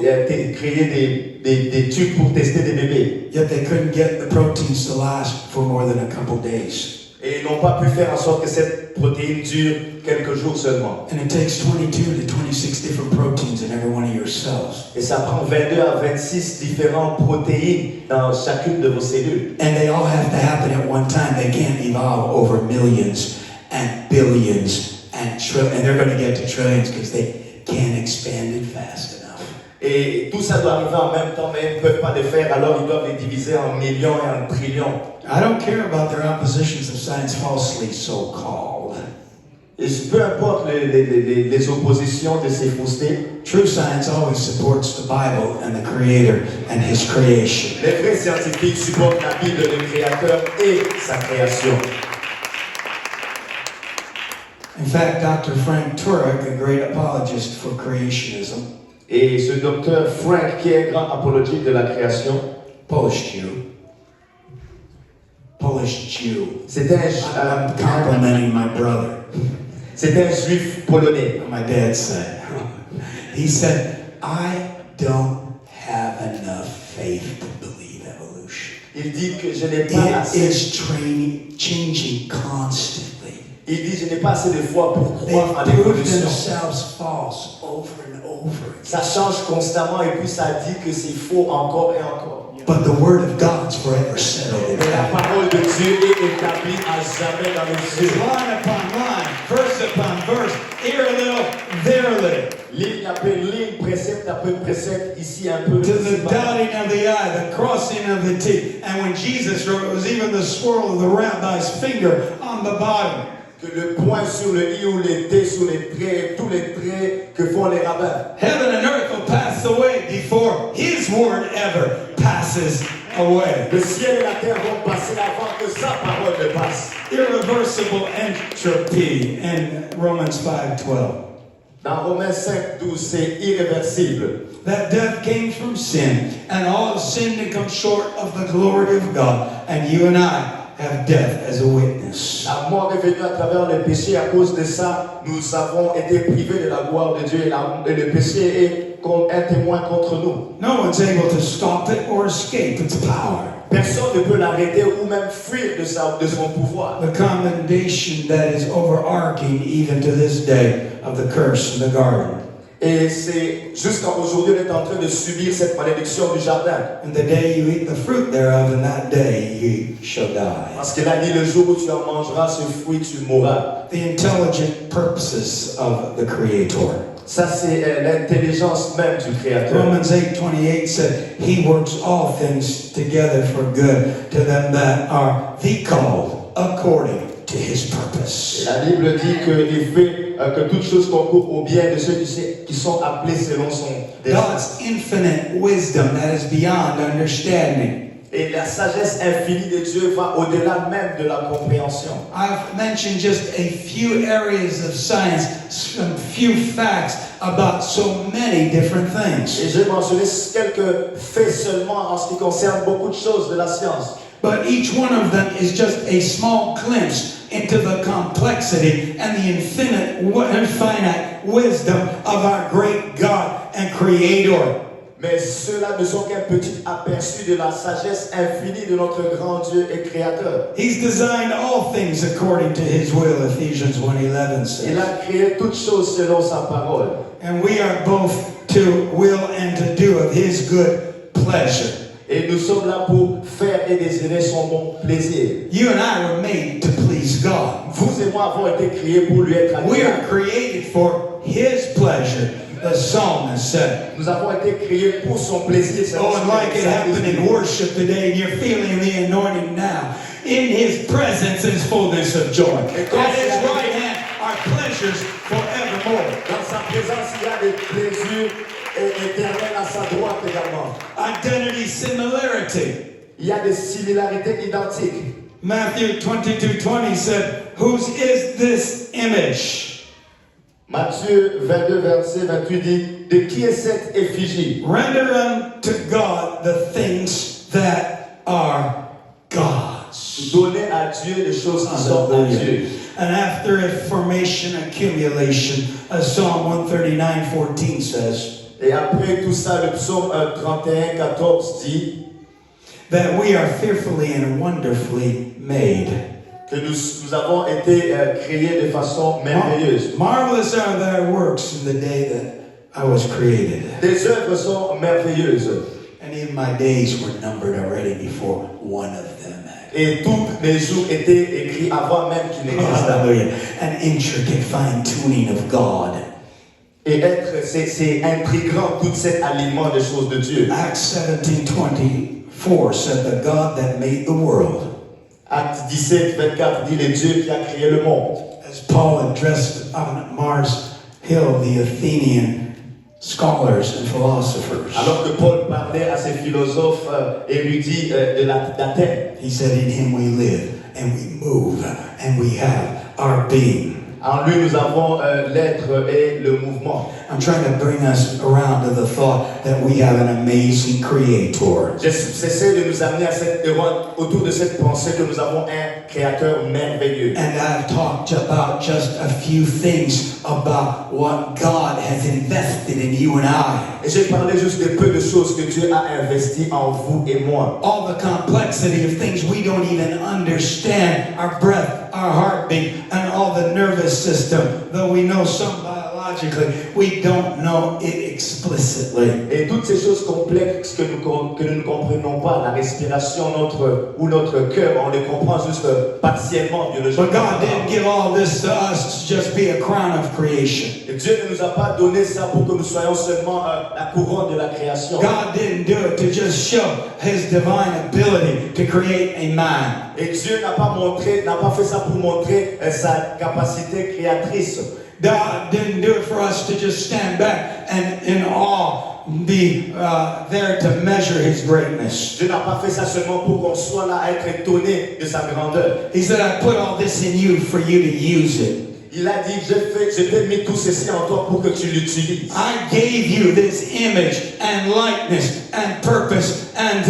créer des tubes pour tester des bébés. Yet they couldn't get the proteins to last for more than a couple days. Et ils n'ont pas pu faire en sorte que cette protéine dure quelques jours seulement. And it takes 22 to 26 different proteins in every one of your cells. Et ça prend 22 à 26 différentes protéines dans chacune de vos cellules. And they all have to happen at one time. They can't evolve over millions and billions and they're going to get to trillions because they can't expand it fast enough. Et tout ça doit arriver en même temps, mais ils ne peuvent pas le faire, alors ils doivent les diviser en millions et en trillions. I don't care about their oppositions of science falsely so-called. Et peu importe les oppositions de ces faussetés, True science always supports the Bible and the Creator and His creation. les vrais scientifiques supportent la Bible, le Créateur et sa création. In fact, Dr. Frank Turek, a great apologist for creationism, Et ce docteur Frank, qui est un grand apologiste de la création, Polish Jew, Polish Jew. C'était I'm complimenting my brother. c'était un juif polonais. My dad said. He said, I don't have enough faith to believe evolution. Il dit que je n'ai pas It assez. is changing constantly. Il dit je n'ai pas assez de foi pour They croire en prove l'évolution. themselves false over and over. Ça change constamment et puis ça dit que c'est faux encore et encore. But the word of God's forever settled in Mais la heaven. parole de Dieu est établie à jamais dans nos It's yeux. line upon line, verse upon verse, here a little, there a little. Ligne après ligne, précepte après précepte, ici un peu. To the ici-bas. dotting of the I, the crossing of the T. And when Jesus wrote, it was even the swirl of the rabbi's finger on the bottom. Que le point sur le i ou les t sur les traits, tous les traits que font les rabbins. Heaven and earth will pass away before his word ever passes away. Le ciel et la terre vont passer avant que sa parole ne passe. Irreversible entropy in Romans 5:12. Dans Romains 5:12, c'est irréversible. That death came from sin, and all have sinned and come short of the glory of God. And you and I have death as a witness. La mort est venue à travers le péché. À cause de ça, nous avons été privés de la gloire de Dieu. Et le péché est comme un témoin contre nous. No one's able to stop it or escape its power. Personne ne peut l'arrêter ou même fuir de son pouvoir. The commendation that is overarching even to this day of the curse in the garden. Et c'est jusqu'à aujourd'hui, on est en train de subir cette malédiction du jardin. And the day you eat the fruit thereof, and that day ye shall die. Parce qu'il a dit, le jour où tu en mangeras ce fruit, tu mourras. The intelligent purposes of the Creator. Ça, c'est l'intelligence même du Créateur. Romans 8:28 said, He works all things together for good to them that are the called according to His purpose. La Bible dit que toutes choses concourent au bien de ceux qui sont appelés selon son dessein. God's infinite wisdom that is beyond understanding. Et la sagesse infinie de Dieu va au-delà même de la compréhension. I've mentioned just a few areas of science, some few facts about so many different things. Et j'ai mentionné quelques faits seulement en ce qui concerne beaucoup de choses de la science. But each one of them is just a small glimpse into the complexity and the infinite wisdom of our great God and Creator. Mais ceux-là ne sont qu'un petit aperçu de la sagesse infinie de notre grand Dieu et Créateur. He's designed all things according to His will, Ephesians 1:11 says. Il a créé toutes choses selon sa parole. And we are both to will and to do of His good pleasure. Et nous sommes là pour faire et désirer son bon plaisir. You and I were made to please God. Vous et moi avons été créés pour lui être We are agréables. created for His pleasure, the psalmist said. Nous avons été créés pour son plaisir. Oh, and like it happened in worship today, and you're feeling the anointing now. In His presence is fullness of joy. At His right hand are pleasures forevermore. Dans sa présence, il y a des plaisirs éternels à sa droite également. Identity similarity. Il y a des similarités identiques. Matthew 22:20 said, whose is this image? Matthieu 22, verset 28 dit, de qui est cette effigie? Render unto God the things that are God's. Donnez à Dieu les choses qui sont à Dieu. And after a formation accumulation, as Psalm 139:14 says, Et après tout ça, le psaume 31, 14 dit that we are fearfully and wonderfully made. que nous avons été créés de façon merveilleuse. Marvelous are thy works in the day that I was created. Tes œuvres sont merveilleuses. And even my days were numbered already before one of them. Et tous les jours étaient écrits avant même qu'il n'existe. Hallelujah. An intricate fine-tuning of God. Et c'est intriguant tout cet alignement des choses de Dieu. Acts 17:24 said, the God that made the world. Acte 17, 24 dit le Dieu qui a créé le monde. As Paul addressed on Mars Hill the Athenian scholars and philosophers, Alors que Paul parlait à ces philosophes érudits d'Athènes. he said, in Him we live and we move and we have our being. En lui, nous avons l'être et le mouvement. I'm trying to bring us around to the thought that we have an amazing creator. J'essaie de nous amener autour de cette pensée que nous avons un créateur merveilleux. And I've talked about just a few things about what God has invested in you and I. Et j'ai parlé juste de peu de choses que Dieu a investi en vous et moi. All the complexity of things we don't even understand, our breath, our heartbeat, and all the nervous system, though we know some biologically, we don't know it explicitly. Et toutes ces choses complexes que nous ne comprenons pas, la respiration, notre cœur, on les comprend juste partiellement biologiquement. But God didn't give all this to us to just be a crown of creation. Et Dieu ne nous a pas donné ça pour que nous soyons seulement la couronne de la création. God didn't do it to just show His divine ability to create a man. Et Dieu n'a pas fait ça pour montrer sa capacité créatrice. God didn't do it for us to just stand back and in awe be there to measure His greatness. Dieu n'a pas fait ça seulement pour qu'on soit là à être étonné de sa grandeur. He said, I put all this in you for you to use it. Il a dit, je t'ai mis tout ceci en toi pour que tu l'utilises. I gave you this image and likeness and purpose and,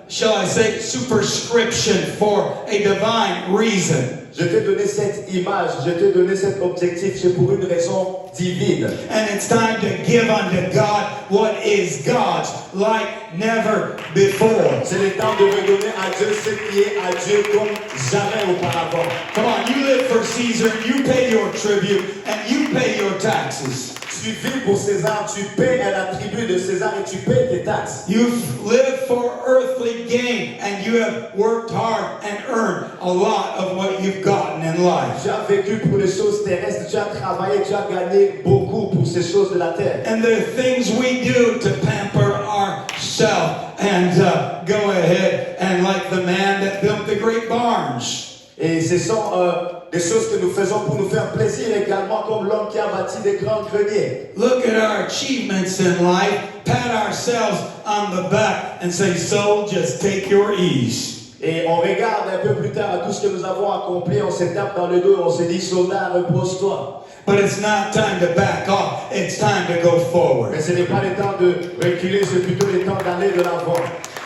shall I say, superscription for a divine reason. Je t'ai donné cette image, je t'ai donné cet objectif, c'est pour une raison divine. And it's time to give unto God what is God's like never before. C'est le temps de redonner à Dieu ce qui est à Dieu comme jamais auparavant. Come on, you live for Caesar, you pay your tribute, and you pay your taxes. Tu vis pour César, tu payes un attribut de César et tu payes tes taxes. You've lived for earthly gain, and you have worked hard and earned a lot of what you've gotten in life. Tu as vécu pour les choses terrestres, tu as travaillé, tu as gagné beaucoup pour ces choses de la terre. And there are things we do to pamper ourselves and go ahead and like the man that built the great barns. Et ce sont des choses que nous faisons pour nous faire plaisir également, comme l'homme qui a bâti des grands greniers. Look at our achievements in life, pat ourselves on the back and say, soul, just take your ease. Et on regarde un peu plus tard à tout ce que nous avons accompli, on se tape dans le dos, on se dit, soldat, repose-toi. But it's not time to back off, it's time to go forward. Mais ce n'est pas le temps de reculer, c'est plutôt le temps d'aller de l'avant.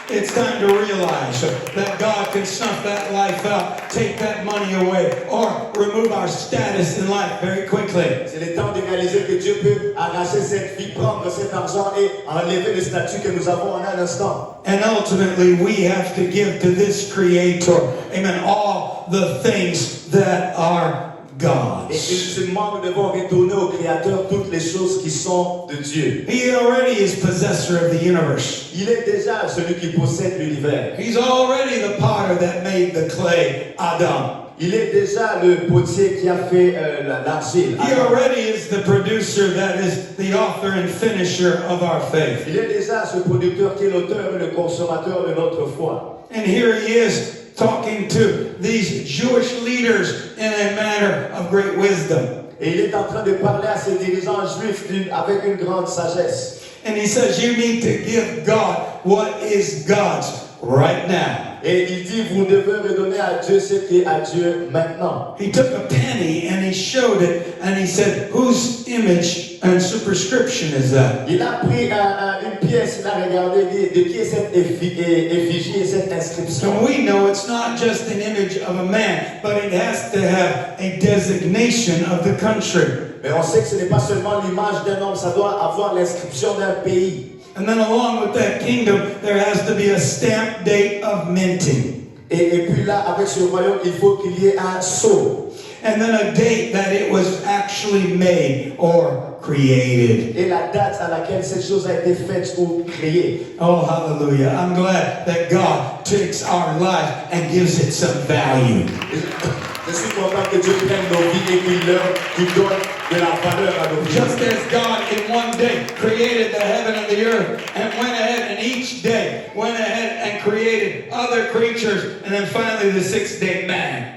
It's time to realize that God can snuff that life out, take that money away, or remove our status in life very quickly. C'est le temps de réaliser que Dieu peut arracher cette vie, prendre cet argent et enlever le statut que nous avons en un instant. And ultimately, we have to give to this Creator, amen, all the things that are God's. Et ultimement, nous devons retourner au Créateur toutes les choses qui sont de Dieu. He already is possessor of the universe. Il est déjà celui qui possède l'univers. He's already the potter that made the clay, Adam. Il est déjà le potier qui a fait l'argile. He already is the producer that is the author and finisher of our faith. Il est déjà ce producteur qui est l'auteur et le consommateur de notre foi. And here he is talking to these Jewish leaders in a manner of great wisdom. Et il est en train de parler à ses dirigeants juifs avec une grande sagesse. And he says, you need to give God what is God's right now. Et il dit, vous devez redonner à Dieu ce qui est à Dieu maintenant. He took a penny and he showed it and he said, whose image and superscription is that? Il a pris une pièce, il a regardé, il dit, de qui est cette effigie et cette inscription. And we know it's not just an image of a man, but it has to have a designation of the country. Mais on sait que ce n'est pas seulement l'image d'un homme, ça doit avoir l'inscription d'un pays. And then along with that kingdom, there has to be a stamp date of minting. Et puis là, avec ce royaume, il faut qu'il y ait un sceau. And then a date that it was actually made or created. Et la date à laquelle cette chose a été faite ou créée. Oh, hallelujah. I'm glad that God takes our life and gives it some value. Je suis content que Dieu prenne nos vies et qu'il donne de la valeur à nos vies. Just as God in one day created the heaven and the earth and went ahead and each day went ahead and created other creatures and then finally the sixth-day man.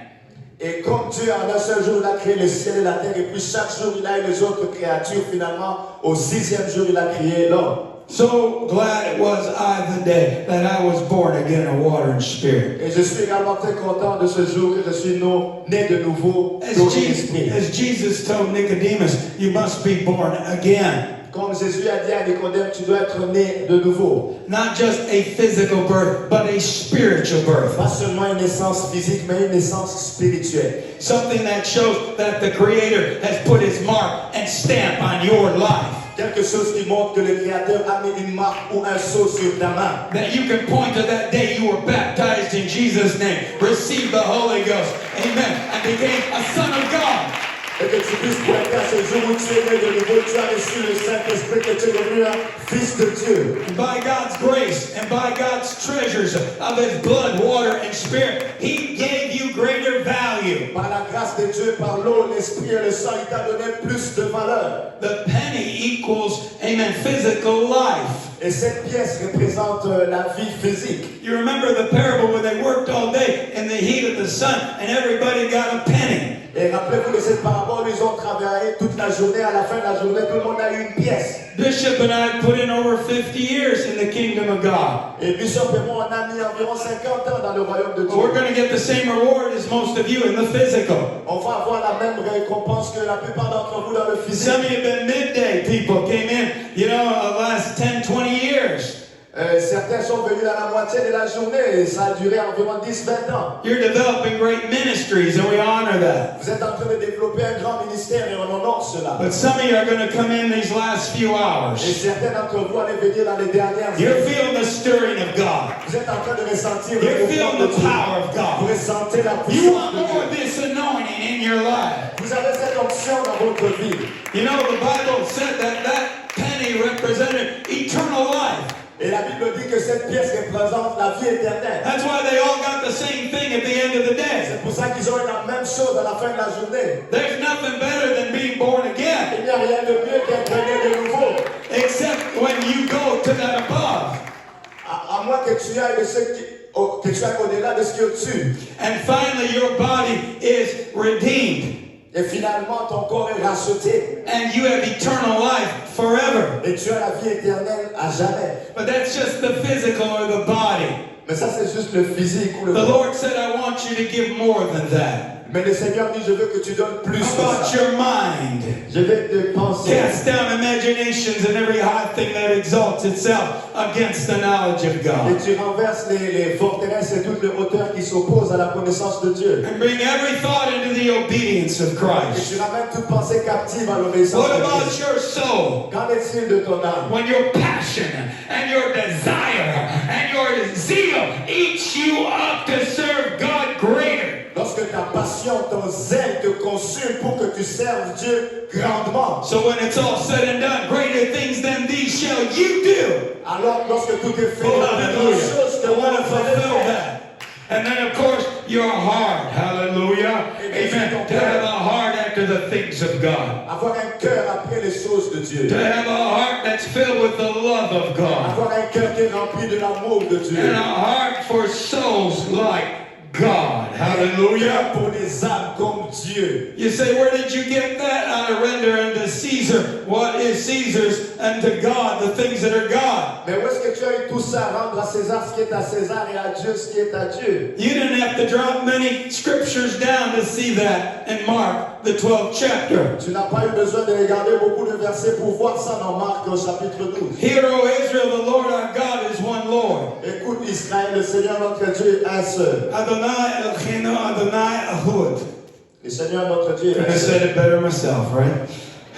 Et comme Dieu en un seul jour il a créé le ciel et la terre et puis chaque jour il a eu les autres créatures finalement au sixième jour il a créé l'homme. So glad it was I the day that I was born again of water and spirit. Et je suis également très content de ce jour que je suis né de nouveau d'eau et d'esprit. As Jesus told Nicodemus, you must be born again. Comme Jésus a dit à Nicodème, tu dois être né de nouveau. Not just a physical birth, but a spiritual birth. Pas seulement une naissance physique, mais une naissance spirituelle. Something that shows that the Creator has put His mark and stamp on your life. Quelque chose qui montre que le Créateur a mis une marque ou un sceau sur ta main. That you can point to that day you were baptized in Jesus' name, received the Holy Ghost, amen, and became a son of God. Et que tu puisses pointer à ce jour où tu es né de nouveau, tu as reçu le Saint-Esprit, que tu es devenu un fils de Dieu. And by God's grace and by God's treasures of His blood, water, and spirit, He gave you greater value. Par la grâce de Dieu, par l'eau, l'Esprit et le sang, il t'a donné plus de valeur. The penny equals, amen, physical life. Et cette pièce représente la vie physique. You remember the parable where they worked all day in the heat of the sun and everybody got a penny. Et rappelez-vous de cette parabole, ils ont travaillé toute la journée. À la fin de la journée, tout le monde a eu une pièce. Bishop and I put in over 50 years in the kingdom of God. Et Bishop et moi, on a mis environ 50 ans dans le royaume de Dieu. We're going to get the same reward as most of you in the physical. On va avoir la même récompense que la plupart d'entre vous dans le physique. Some of you have been midday people, came in, last 10, 20 years. Certains sont venus dans la moitié de la journée et ça a duré environ 10-20 ans. You're developing great ministries and we honor that. Vous êtes en train de développer un grand ministère et on honore cela. But some of you are going to come in these last few Et hours. certains d'entre vous allez venir dans les dernières You're heures. feeling the stirring of God. Vous êtes en train de ressentir You're le feeling mouvement de the Dieu. power of Vous God. ressentez la You puissance want de more of Dieu. this anointing in your life. Vous avez cette onction dans votre vie. You know, the Bible said that penny represented eternal life. Et la Bible dit que cette pièce représente la vie éternelle. That's why they all got the same thing at the end of the day. C'est pour ça qu'ils ont eu la même chose à la fin de la journée. There's nothing better than being born again, Il n'y a rien de mieux qu'être né de nouveau. except when you go to that above. À moins que tu ailles que tu ailles au-delà de ce qui est au-dessus. And finally, your body is redeemed. Et finalement, ton corps est racheté. And you have eternal life forever. Et tu as la vie éternelle à jamais. But that's just the physical or the body. Mais ça, c'est juste le physique ou le The corps. Lord said, I want you to give more than that. Mais le Seigneur dit, je veux que tu donnes plus How que about ça. your mind? Je vais te penser. Cast down imaginations and every high thing that exalts itself against the knowledge of Et God. tu renverses les forteresses et toutes les hauteurs qui s'opposent à la connaissance de Dieu. And bring every thought into the obedience of Et Christ. tu ramènes toute pensée captive à l'obéissance What de about Christ. your soul? Qu'en est-il de ton âme? When your passion and your desire and your zeal eats you up to serve God greater. Lorsque ta passion, ton zèle te consume pour que tu serves Dieu grandement. So when it's all said and done, greater things than these shall you do. Alors, lorsque tout est fait, Oh, la même hallelujah. chose que I want moi to je vais fulfill faire. that. And then, of course, your heart. Hallelujah. Amen. To have a heart after the things of God. Avoir un cœur après les choses de Dieu. To have a heart that's filled with the love of God. Avoir un cœur qui est rempli de l'amour de Dieu. And a heart for souls like God. Hallelujah. Pour les âmes comme Dieu. You say, where did you get that? Out of render unto Caesar what is Caesar's, and to God the things that are God. Mais où est-ce que tu as eu tout ça? Rendre à César ce qui est à César et à Dieu ce qui est à Dieu. You didn't have to drop many scriptures down to see that in Mark, the 12th chapter. Tu n'as pas eu besoin de regarder beaucoup de versets pour voir ça dans Marc au chapitre 12. Hear, O Israel, the Lord our God is one Lord. Écoute Israël, le Seigneur notre Dieu est un seul. Adonai Eloheinu Adonai Ahud. Le Seigneur notre Dieu est Couldn't un have seul. said it better myself, right?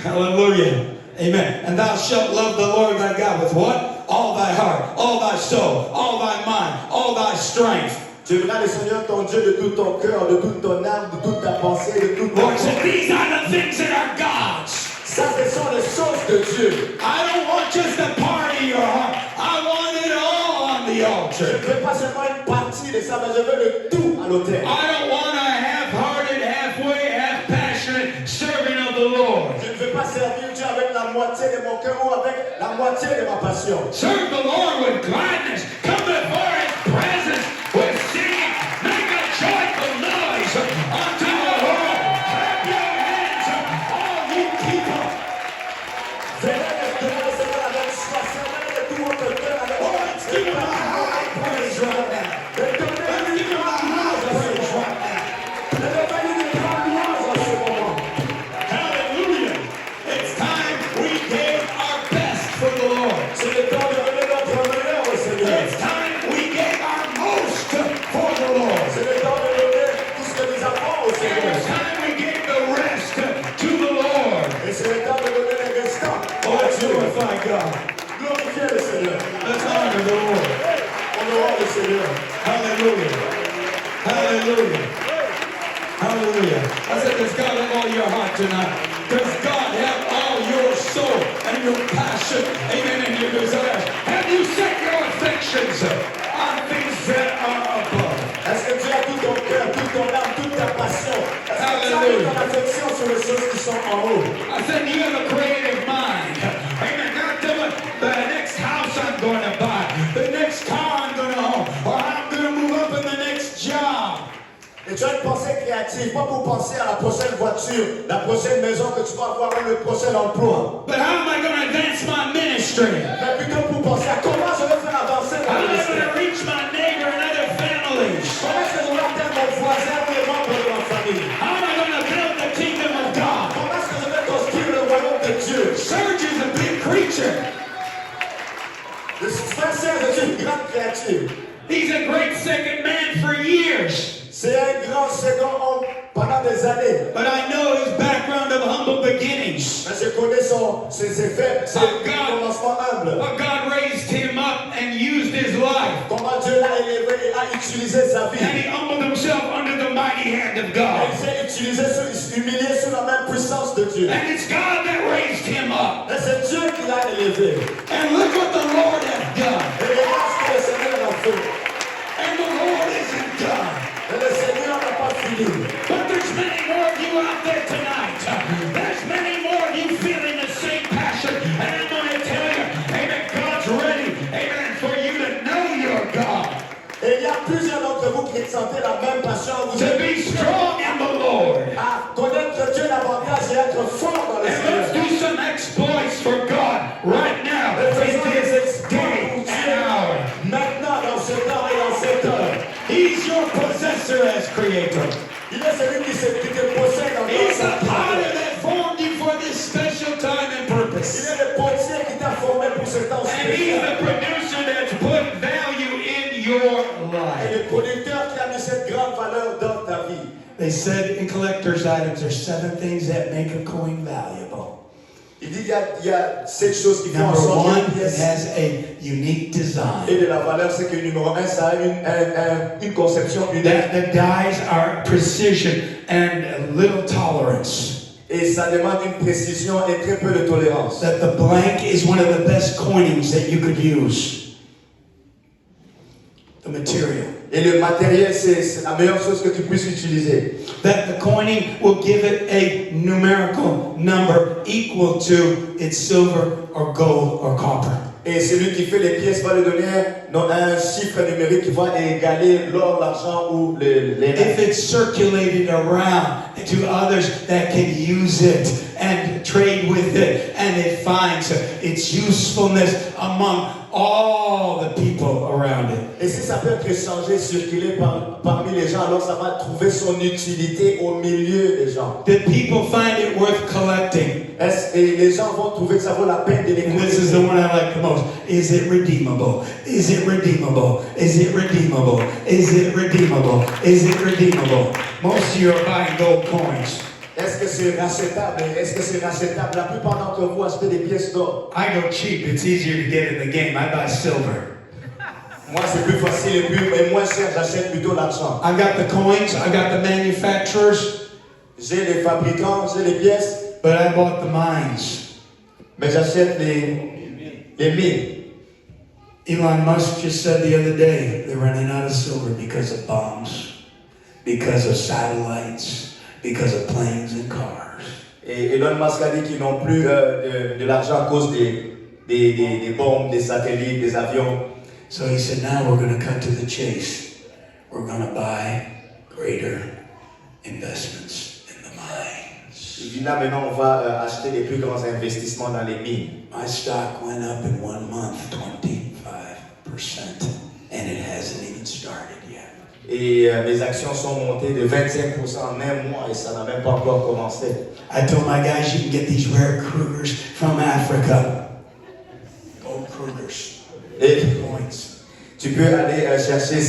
Hallelujah. Amen. And thou shalt love the Lord thy God with what? All thy heart, all thy soul, all thy mind, all thy strength. Tu aimeras le Seigneur ton Dieu de tout ton cœur, de toute ton âme, de toute ta pensée, de toute ta Lord said, force. these are the things that are God's. Ça, ce sont les choses de Dieu. I don't want just a part of your heart. I want it all on the Je altar. ne veux pas seulement une partie de ça, mais je veux le tout à l'autel. I don't want a half-hearted, halfway, half-passionate servant of the Lord. Je ne veux pas servir Dieu avec la moitié de mon cœur ou avec la moitié de ma passion. Serve the Lord with gladness. Come before His presence with singing. Make a joyful noise unto the Lord. Clap your hands, all you people. Venez devant le Seigneur avec joie, servez-le de Hallelujah. Hallelujah. Hallelujah. I said, does God have all your heart tonight? Does God have all your soul and your passion, amen, and your desires? Have you set your affections on things that are above? Est-ce que tu as tout ton cœur, toute ton âme, toute ta passion? Est-ce que tu as Hallelujah. ton affection sur les choses qui sont en haut? I said, you have a creative mind. Amen. Not the next house I'm going to buy, the next car I'm going to own, or how I'm going to move up in the next job. Et tu as une pensée créative, pas pour penser à la prochaine voiture, la prochaine maison que tu vas avoir ou le prochain emploi. But how am I going to advance my ministry? Mais plutôt pour penser à comment je vais faire avancer How mon am I ministère. going to reach my neighbor and other families? Comment est-ce que je vais atteindre mon voisin ou les membres de ma famille? How am I going to build the kingdom of God? Comment est-ce que je vais construire le royaume de Dieu? Serge is a big creature. Le frère Serge est une grande créature. He's a great second man for years. C'est un grand second homme pendant des années. But I know his background of humble beginnings. Mais je connais ses faits, ses commencements humbles. But God raised him up and used his life. Comment Dieu l'a élevé et a utilisé sa vie. And he humbled himself under the mighty hand of Et God. il s'est utilisé, humilié sous la même puissance de Dieu. And it's God that raised him up. Et c'est Dieu qui l'a élevé. And look what the Lord has done. Et regarde ce que le Seigneur a fait. And the Lord isn't done. Et le Seigneur n'a pas fini. But there's many more of you out there tonight. There's many more of you feeling the same passion. And I'm going to tell you, amen, God's ready, amen, for you to know your God. Et il y a plusieurs d'entre vous qui sentez la même passion. Vous To êtes be strong in the Lord. à connaître Dieu davantage et être fort dans le And let's Seigneur. do some exploits for God right now. Et In faisons des this exploits day pour and Dieu hour. maintenant, dans ce temps et dans cette heure. He's your possessor as creator. Il est celui qui te possède en He's sa the potter that formed you for this special time and Il purpose. est le potier qui t'a formé pour ce temps And he's spécial. the producer that's put value in your Et life. le producteur qui a mis cette grande valeur dans ta vie. They said in collector's items, there's 7 things that make a coin valuable. Il dit il y a 7 choses qui font en Number sorte one, qu'une it pièce has a unique et design. de la valeur, c'est que numéro 1, ça a une conception unique. That the dies are precision and little tolerance. Et ça demande une précision et très peu de tolérance. That the blank is one of the best coinings that you could use. The material. Et le matériel, c'est la meilleure chose que tu puisses utiliser. That the coining will give it a numerical number equal to its silver or gold or copper. Et celui qui fait les pièces va lui donner un chiffre numérique qui va égaler l'or, l'argent ou les If it's circulated around to others that can use it and trade with it, and it finds its usefulness among all the people around it. Et si ça peut être échangé, circulé parmi les gens, alors ça va trouver son utilité au milieu des gens. That people find it worth collecting. Et les gens vont trouver que ça vaut la peine de les And this is the one I like the most. Is it redeemable? Is it redeemable? Is it redeemable? Is it redeemable? Is it redeemable? Most of you are buying gold coins. Est-ce que c'est rachetable? Est-ce que c'est rachetable? La plupart d'entre vous achetez des pièces d'or. I go cheap. It's easier to get in the game. I buy silver. Moi, c'est plus facile et moins cher. J'achète plutôt l'argent. I got the coins. I got the manufacturers. J'ai les fabricants, j'ai les pièces, But I bought the mines. mais j'achète les mines. Elon Musk just said the other day they're running out of silver because of bombs, because of satellites, because of planes and cars. Et Elon Musk a dit qu'ils n'ont plus de l'argent à cause des bombes, des satellites, des avions. So he said, now we're going to cut to the chase. We're going to buy greater investments in the mines. Il dit là maintenant on va acheter les plus grands investissements dans les mines. My stock went up in 1 month 25%, and it hasn't even started yet. Et mes actions sont montées de 25% en un mois et ça n'a même pas encore commencé. I told my guys, you can get these rare Krugers from Africa. Gold Krugers. Et Coins. tu peux aller chercher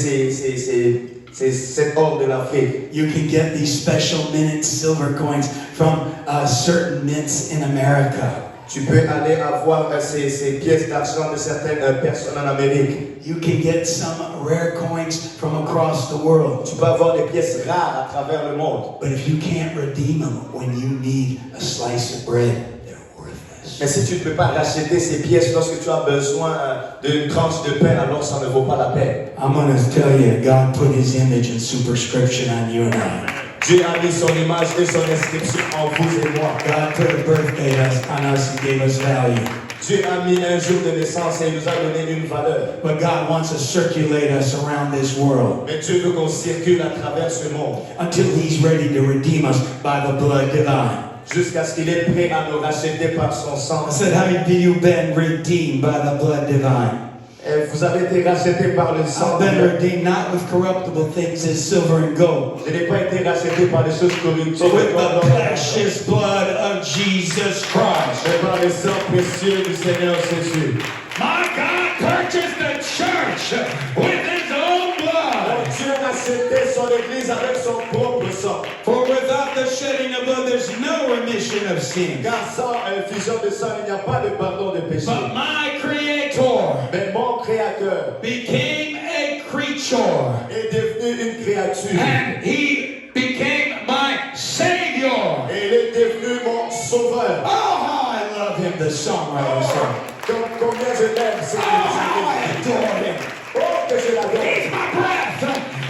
cet or de l'Afrique. You can get these special minted silver coins from certain mints in America. Tu peux aller avoir ces pièces d'argent de certaines personnes en Amérique. You can get some rare coins from across the world. Tu peux avoir des pièces rares à travers le monde. But if you can't redeem them when you need a slice of bread, they're worthless. Mais si tu ne peux pas racheter ces pièces lorsque tu as besoin d'une tranche de pain, alors ça ne vaut pas la peine. I'm going to tell you, God put his image and superscription on you and I. Dieu a mis son image et son inscription en vous et moi. God put a birthday on us and gave us value. Dieu a mis un jour de naissance et il nous a donné une valeur. But God wants to circulate us around this world Mais Dieu veut qu'on circule à travers ce monde until he's ready to redeem us by the blood divine. jusqu'à ce qu'il est prêt à nous racheter par son sang. I said, how have you been redeemed by the blood divine? Et vous avez été rachetés par le sang. I've been redeemed not with corruptible things as silver and gold, Je n'ai pas été racheté par des choses corruptibles, but with comme the l'or, precious blood of Jesus Christ. mais par le sang précieux du Seigneur Jésus. My God purchased the church with his own blood. Dieu a racheté son Église avec son propre sang. For without the shedding of blood, there's no remission of sin. Car sans infusion de sang, il n'y a pas de pardon de péché. But my Creator Mais mon Créateur became a creature, est devenu une créature. and he became my Savior. Et il est devenu mon sauveur. Oh, how I love him, the songwriter said. Combien je l'aime, c'est Oh, how I adore him. Oh, que je He's l'adore. my breath.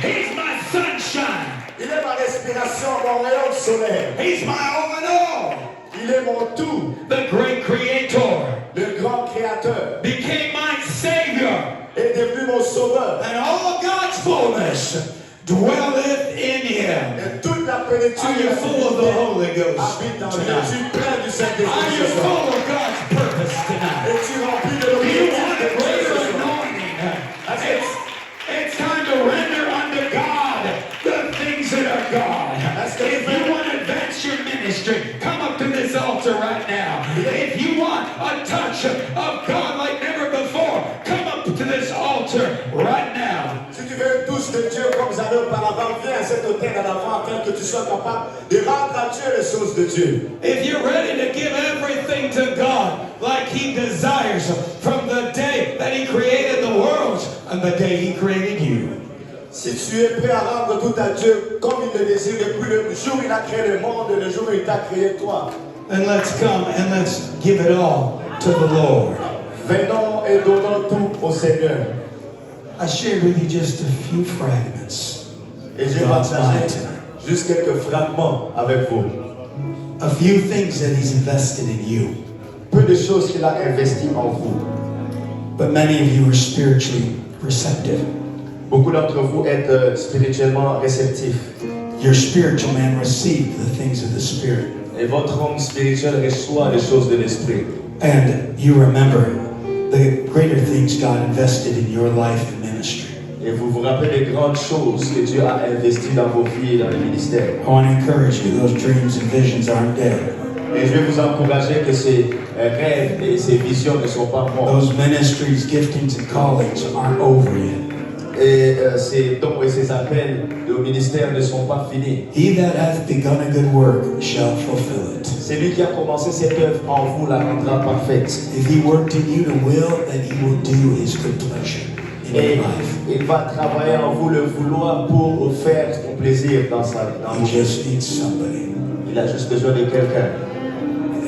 He's my sunshine. Il est ma respiration, mon rayon de soleil. He's my all in all. Il est mon tout. The great Creator Le grand Créateur became my Savior. est devenu mon sauveur. And all of God's fullness dwelleth in him. Et toute la plénitude Are you full of the Holy Ghost habite dans lui. tonight? Es-tu plein du Are Saint-Esprit you ce soir? full of God's purpose tonight? Es-tu rempli de Do you l'obéissance want de a Dieu greater ce soir? anointing? It's time to render unto God the things that are God. If you want to advance your ministry, come up to this altar right now. If you want a touch of God like never before, come up to this altar right now. Si tu veux une touche de Dieu comme jamais auparavant, viens à cet hôtel en avant afin que tu sois capable de rendre à Dieu les choses de Dieu. If you're ready to give everything to God like he desires from the day that he created the world and the day he created you. Si tu es prêt à rendre tout à Dieu comme il le désire depuis le jour où il a créé le monde et le jour où il t'a créé toi, Then let's come and let's give it all to the Lord. venons et donnons tout au Seigneur. I shared with you just a few fragments Et j'ai of God's mind partagé tonight. juste quelques fragments avec vous. A few things that he's invested in you. Peu de choses qu'il a investies en vous. But many of you are spiritually receptive. Beaucoup d'entre vous êtes spirituellement réceptifs. Your spiritual man received the things of the Spirit. Et votre homme spirituel reçoit les choses de l'esprit. And you remember the greater things God invested in your life and ministry. Et vous vous rappelez des grandes choses que Dieu a investies dans vos vies et dans le ministère. I want to encourage you, those dreams and visions aren't dead. Et je vais vous encourager que ces rêves et ces visions ne sont pas morts. Those ministries, giftings, and callings aren't over yet. Et ces dons et ces appels au ministère ne sont pas finis. He that hath begun a good work shall fulfill it. C'est lui qui a commencé cette œuvre en vous la rendra parfaite. If he worked in you to will, then he will do his good pleasure in Et your life. il va travailler en vous le vouloir pour faire son plaisir dans He vos vies. just needs somebody Il a juste besoin de quelqu'un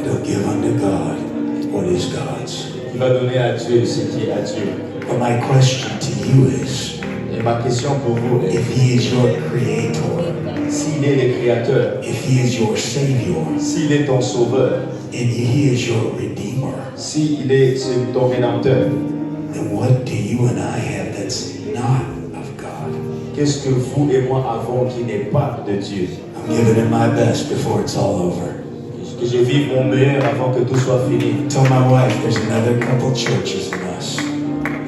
that'll give unto God what is God's. qui va donner à Dieu ce qui est à Dieu. But my question to you is, Et ma question pour vous est, if he is your creator, s'il est le Créateur, if he is your savior, s'il est ton Sauveur, and he is your redeemer, s'il est ton Rédempteur, then what do you and I have that's not of God? qu'est-ce que vous et moi avons qui n'est pas de Dieu? I'm giving it my best before it's all over. Que je vive mon meilleur avant que tout soit fini. Tell my wife there's another couple churches in us.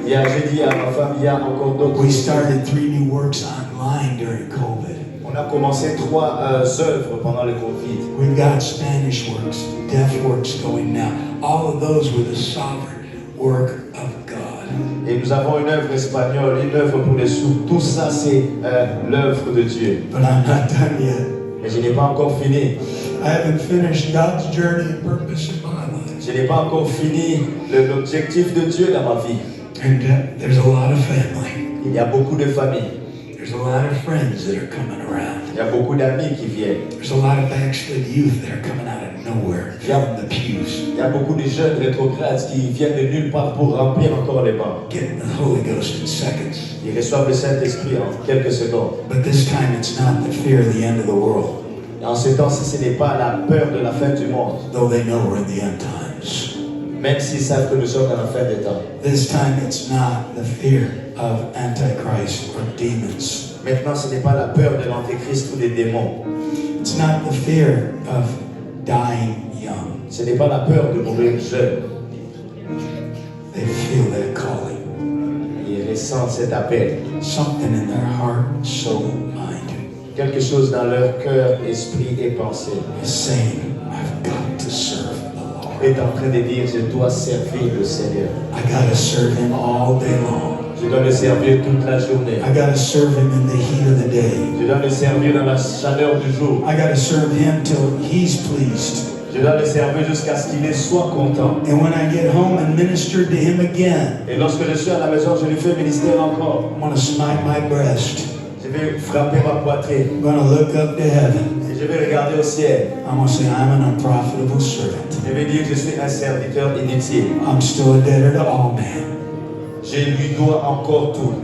J'ai dit à ma femme, il y a encore d'autres. We started 3 new works online during COVID. On a commencé 3 œuvres pendant le Covid. We've got Spanish works, deaf works going now. All of those were the sovereign work of God. Et nous avons une œuvre espagnole, une œuvre pour les sourds. Tout ça, c'est l'œuvre de Dieu. But I'm not done yet. Mais je n'ai pas encore fini. I haven't finished God's journey and purpose in my life. Je n'ai pas encore fini l'objectif de Dieu dans ma vie. And there's a lot of family Il y a beaucoup de familles. There's a lot of friends that are coming around. Il y a beaucoup d'amis qui viennent. There's a lot of backslid youth that are coming out of nowhere, filling the pews, Il y a beaucoup de jeunes rétrogrades qui viennent de nulle part pour remplir encore les bancs. getting the Holy Ghost in seconds. Ils reçoivent le Saint-Esprit en quelques secondes. But this time it's not the fear of the end of the world, Et en ce temps-ci, ce n'est pas la peur de la fin du monde, though they know we're in the end times. même s'ils savent que nous sommes dans la fin des temps. This time it's not the fear of Antichrist or demons. Maintenant, ce n'est pas la peur de l'Antéchrist ou des démons. It's not the fear of dying young. Ce n'est pas la peur de mourir jeune. They feel that calling. Ils ressentent cet appel. Something in their heart, soul, mind Quelque chose dans leur cœur, esprit et pensée is saying, I've got to serve the Lord. est en train de dire, je dois servir le Seigneur. I got to serve Him all day long. Je dois le servir toute la journée. I got to serve Him in the heat of the day. Je dois le servir dans la chaleur du jour. I got to serve Him till He's pleased. Je dois le servir jusqu'à ce qu'il soit content. And when I get home and minister to Him again, Et lorsque je suis à la maison, je lui fais ministère encore. I'm going to smite my breast. Je vais frapper ma poitrine. I'm going to look up to heaven. Et je vais regarder au ciel. I'm going to say, I'm an unprofitable servant. Je vais dire que je suis un serviteur inutile. I'm still a debtor to all men. Je lui dois encore tout.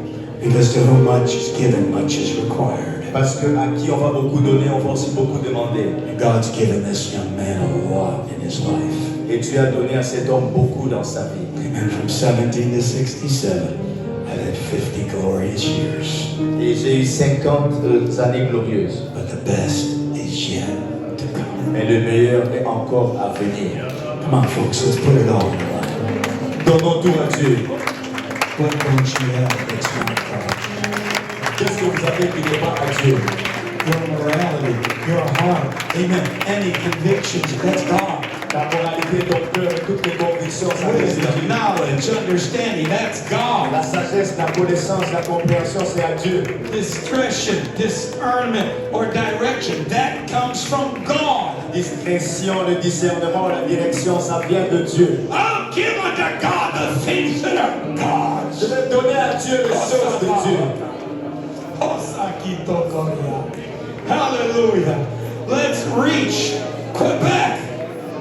Because to whom much is given, much is required. Parce que à qui on va beaucoup donner, on va aussi beaucoup demander. And God's given this young man a lot in his life. Et tu as donné à cet homme beaucoup dans sa vie. Amen. From 17 to 67, I've had 50 glorious years. Et j'ai eu 50 années glorieuses. But the best is yet to come. Mais le meilleur est encore à venir. Come on, folks, let's put it all in the line. Donnons tout à Dieu. What don't you have that's not God? Qu'est-ce que vous avez qui n'est pas à Dieu? Your morality, your heart, amen, any convictions, that's God. Ta moralité, ton cœur et toutes les convictions, ça reste à Wisdom, Dieu. knowledge, understanding, that's God. La sagesse, la connaissance, la compréhension, c'est à Dieu. Discretion, discernment, or direction, that comes from God. Discrétion, le discernement, la direction, ça vient de Dieu. I'll give unto God the things that are God's. Je vais donner à Dieu les choses de Dieu. Hallelujah. Let's reach Quebec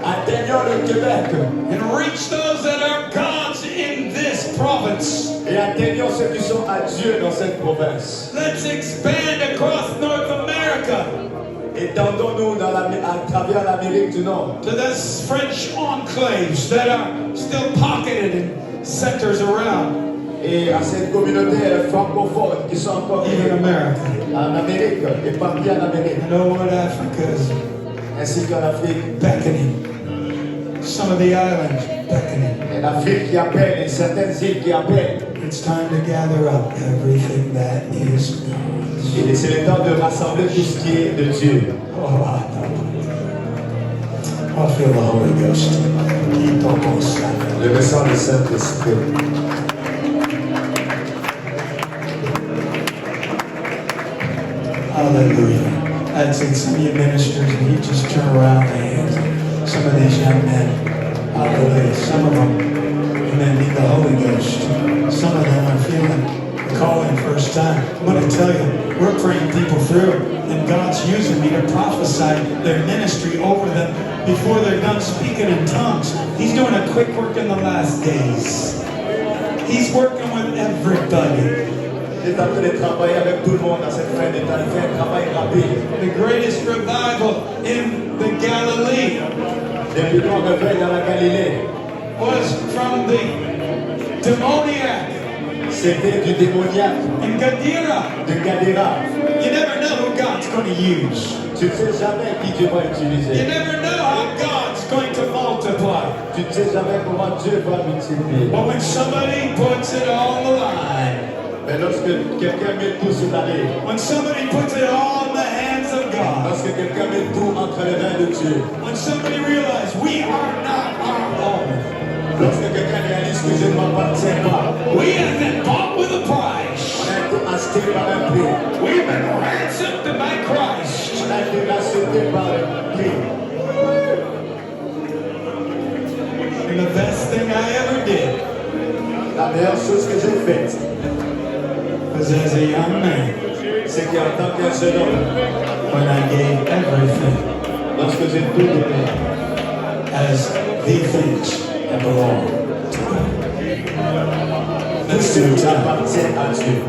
Atteignons le Québec and reach those that are God's in this province. et atteignons ceux qui sont à Dieu dans cette province. Let's expand across North America Étendons-nous à travers l'Amérique du Nord, to the French enclaves that are still pocketed in centers around, et à cette communauté francophone qui sont encore even America. en Amérique et partout en Amérique, I know what Africa is ainsi qu'en Afrique. beckoning. Some of the islands beckoning. Et l'Afrique qui appelle et certaines îles qui appellent. It's time to gather up everything that is God's. Et c'est le temps de rassembler tout ce qui est de Dieu. Oh, I feel the Holy Ghost. Je ressens le Saint-Esprit. Hallelujah. I'd say some of you ministers, and you just turn around the hands. Some of these young men, hallelujah. Some of them, amen, need the Holy Ghost. Some of them are feeling the calling first time. I'm going to tell you, we're praying people through, and God's using me to prophesy their ministry over them before they're done speaking in tongues. He's doing a quick work in the last days. He's working with everybody. Il est en train de travailler avec tout le monde dans cette fin de temps. Il fait un travail rapide. The greatest revival in the Galilee Depuis qu'on réveille dans la Galilée, was from the demoniac c'était du démoniaque in Gadara. de Gadara. You never know who God's going to use. Tu ne sais jamais qui Dieu va You utiliser. never know how God's going to multiply. Tu ne sais jamais comment Dieu va multiplier. But when somebody puts it all on the line, Mais lorsque quelqu'un met tout sur la ligne, when somebody puts it all in the hands of God, lorsque quelqu'un met tout entre les mains de Dieu, when somebody realizes we are not our own, lorsque quelqu'un réalise que je ne m'appartiens pas, we have been bought with a price. on a été acheté par un prix. We've been ransomed by Christ. On a été racheté par un prix. And the best thing I ever did La meilleure chose que j'ai faite, young man, c'est qu'en tant qu'un jeune homme, when I gave everything lorsque j'ai tout donné as the things that belong to God. tout Let's ce do qui time. appartient à Dieu.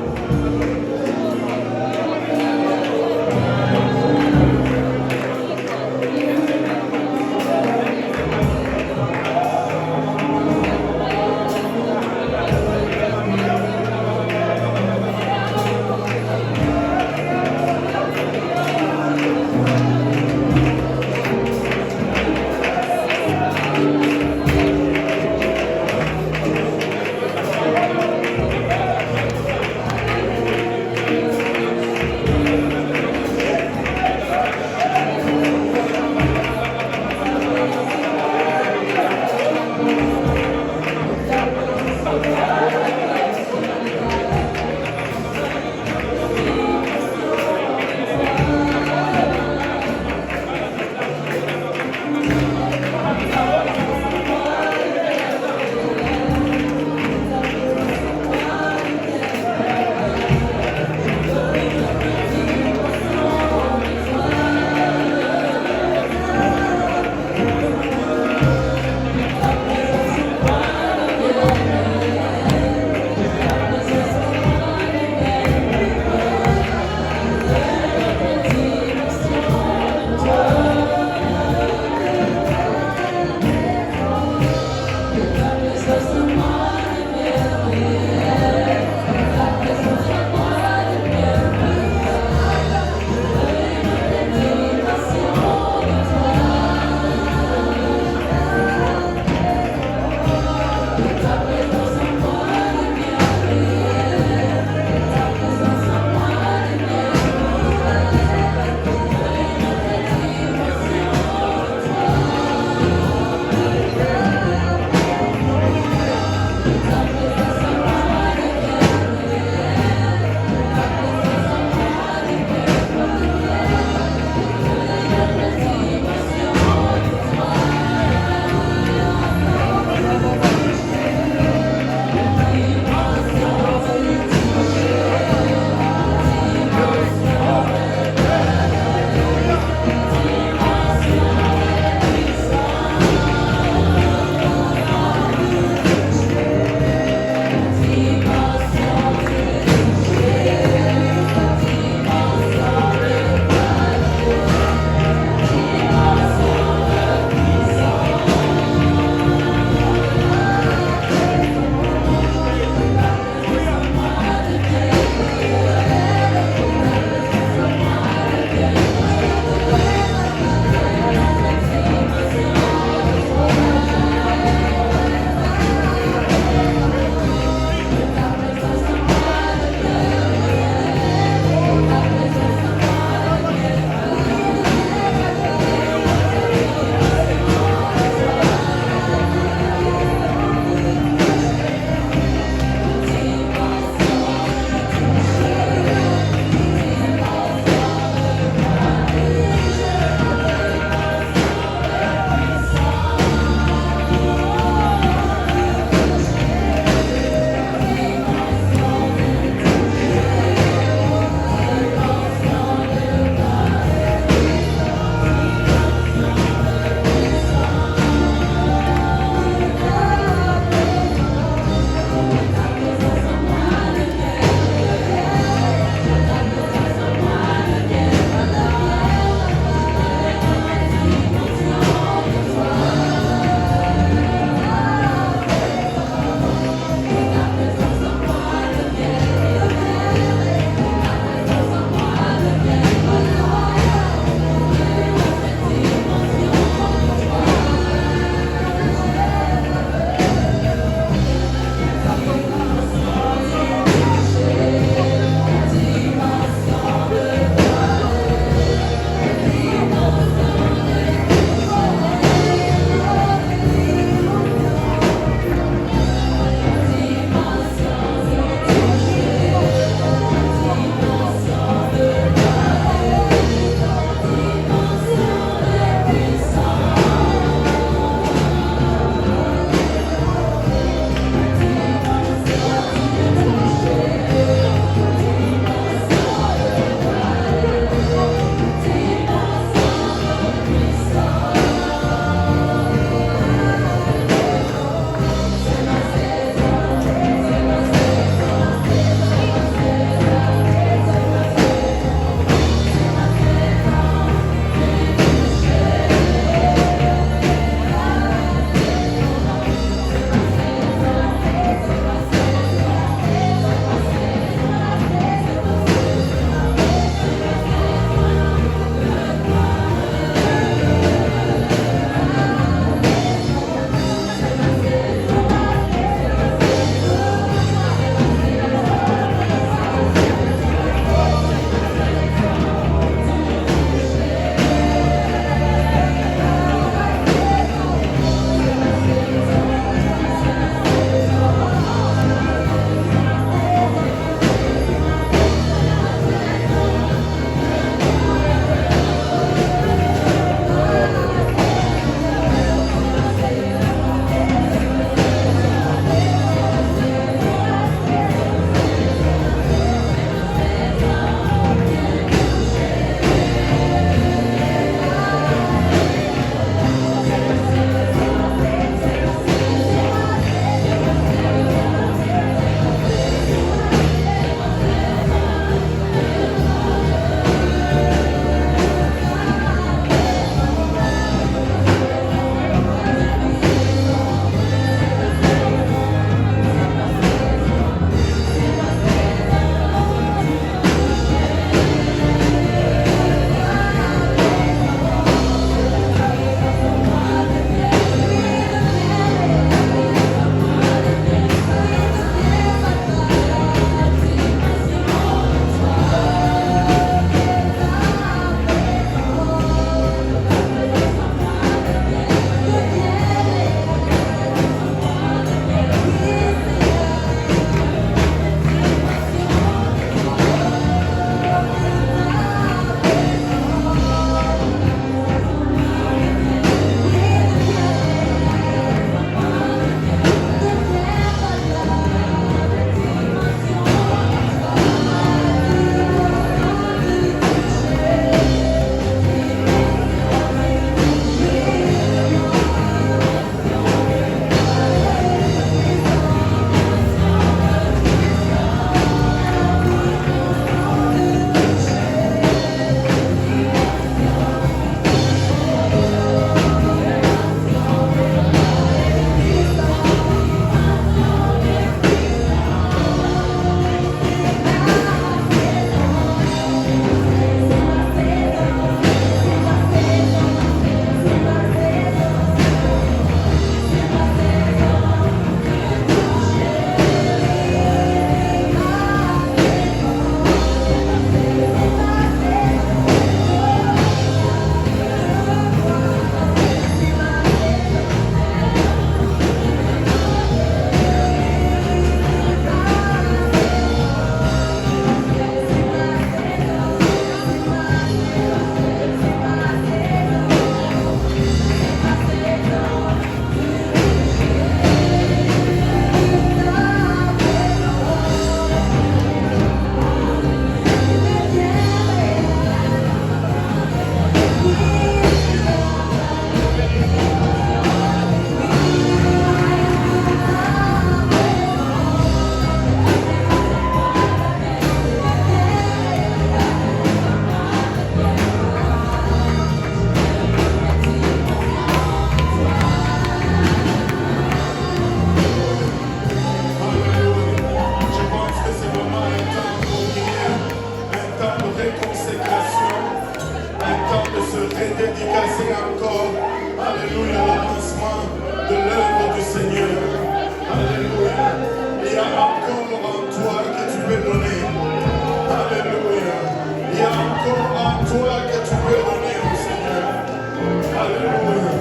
dédicacer encore, alléluia, l'avancement de l'œuvre du Seigneur. Alléluia. Il y a encore en toi que tu peux donner. Alléluia. Il y a encore en toi que tu peux donner au Seigneur. Alléluia.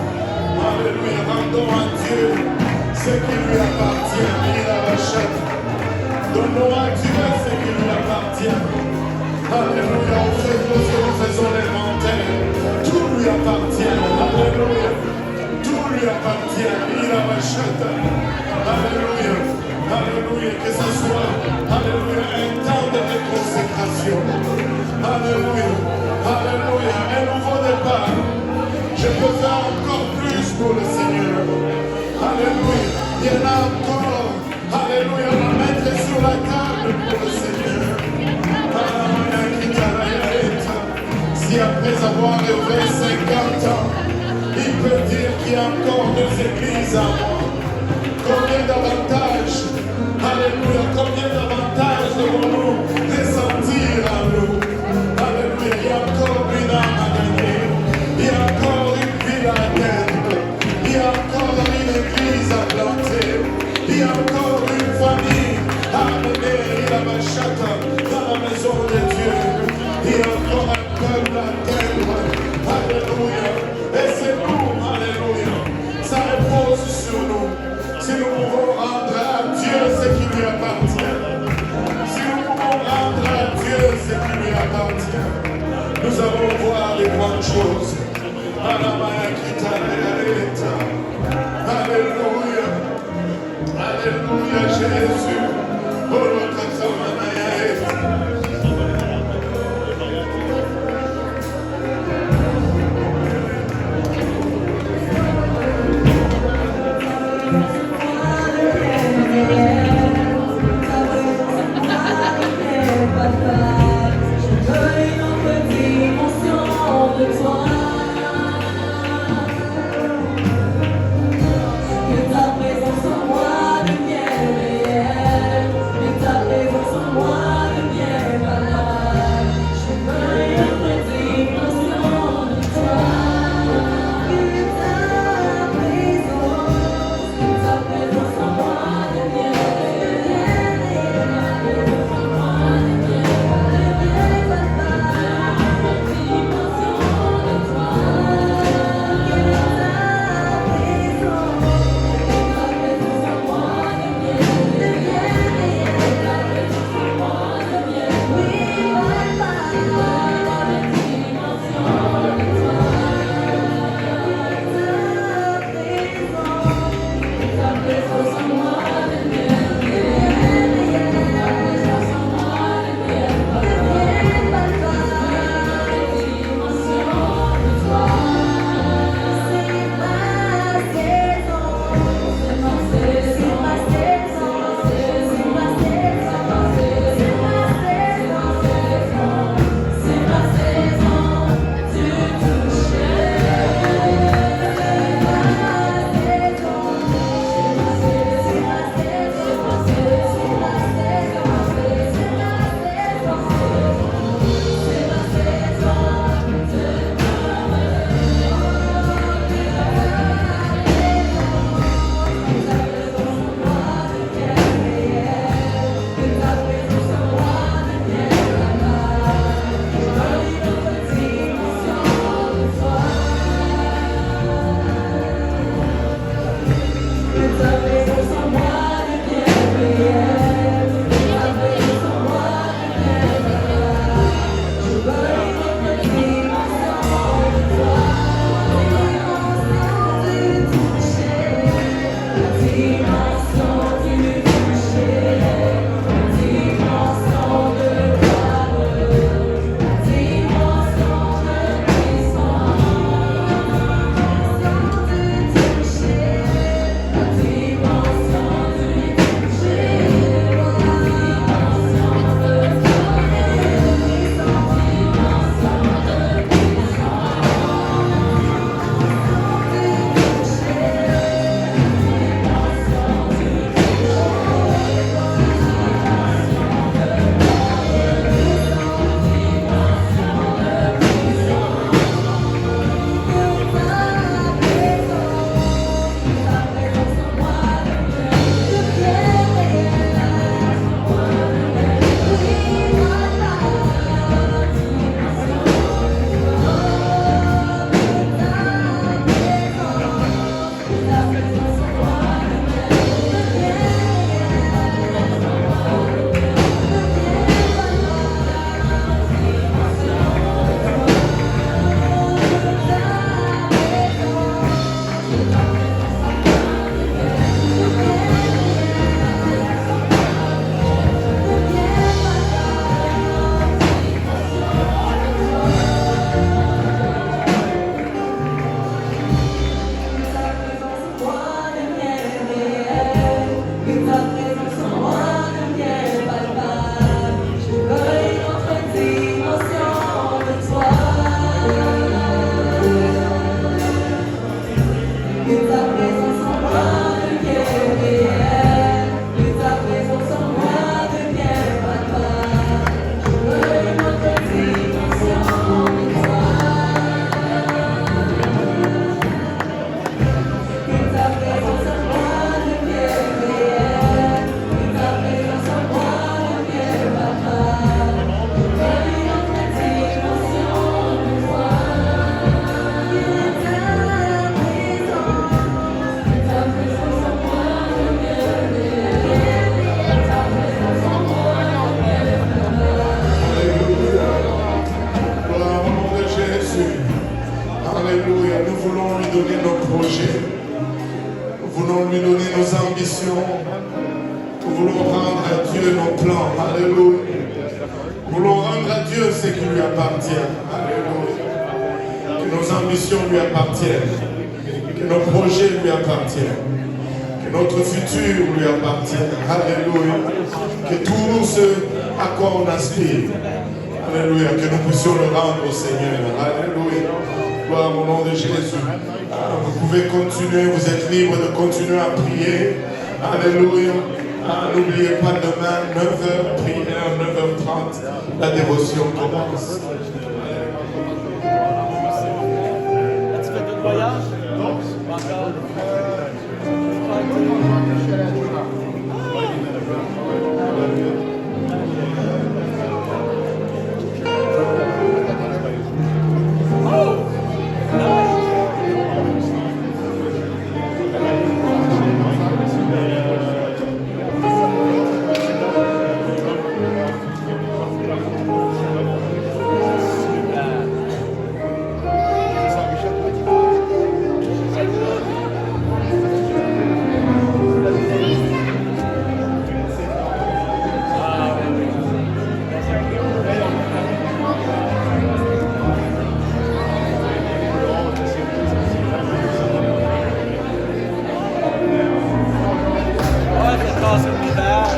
Alléluia. Rendons à Dieu ce qui lui appartient. Il la rachète. Donnons à Dieu ce qui lui appartient. Alléluia. Lorsque nous faisons l'inventaire, tout lui appartient. Alléluia. Tout lui appartient. Il la rachète. Alléluia. Alléluia. Que ce soit, alléluia, un temps de consécration. Alléluia. Alléluia. Un nouveau départ. Je peux faire encore plus pour le Seigneur. Alléluia. Il y en a encore. Alléluia. On va mettre sur la table pour le Seigneur. Si après avoir œuvré 50 ans, il peut dire qu'il y a encore 2 églises à moi. Combien d'avantages, alléluia, combien d'avantages devons-nous ressentir en nous. Alléluia, il y a encore une âme à gagner, il y a encore une ville à atteindre, il y a encore une église à planter, il y a encore une famille à amener, il y a ma chatte dans la maison de Dieu, il y a encore un peuple à atteindre. Alléluia, et c'est nous, alléluia, ça repose sur nous. Si nous pouvons rendre à Dieu ce qui lui appartient, si nous pouvons rendre à Dieu ce qui lui appartient, nous allons voir les grandes choses. Alléluia. Alléluia, Jésus. Que ta présence en moi devienne réelle, que ta présence en donner nos projets. Nous voulons lui donner nos ambitions. Nous voulons rendre à Dieu nos plans. Alléluia. Nous voulons rendre à Dieu ce qui lui appartient. Alléluia. Que nos ambitions lui appartiennent. Que nos projets lui appartiennent. Que notre futur lui appartienne. Alléluia. Que tout ce à quoi on aspire. Alléluia. Que nous puissions le rendre au Seigneur. Alléluia. Gloire au nom de Jésus. Vous pouvez continuer. Vous êtes libre de continuer à prier. Alléluia. N'oubliez pas demain, 9h, prière, 9h30, la dévotion commence. As-tu fait d'autres voyages? Non. Pas encore. Awesome.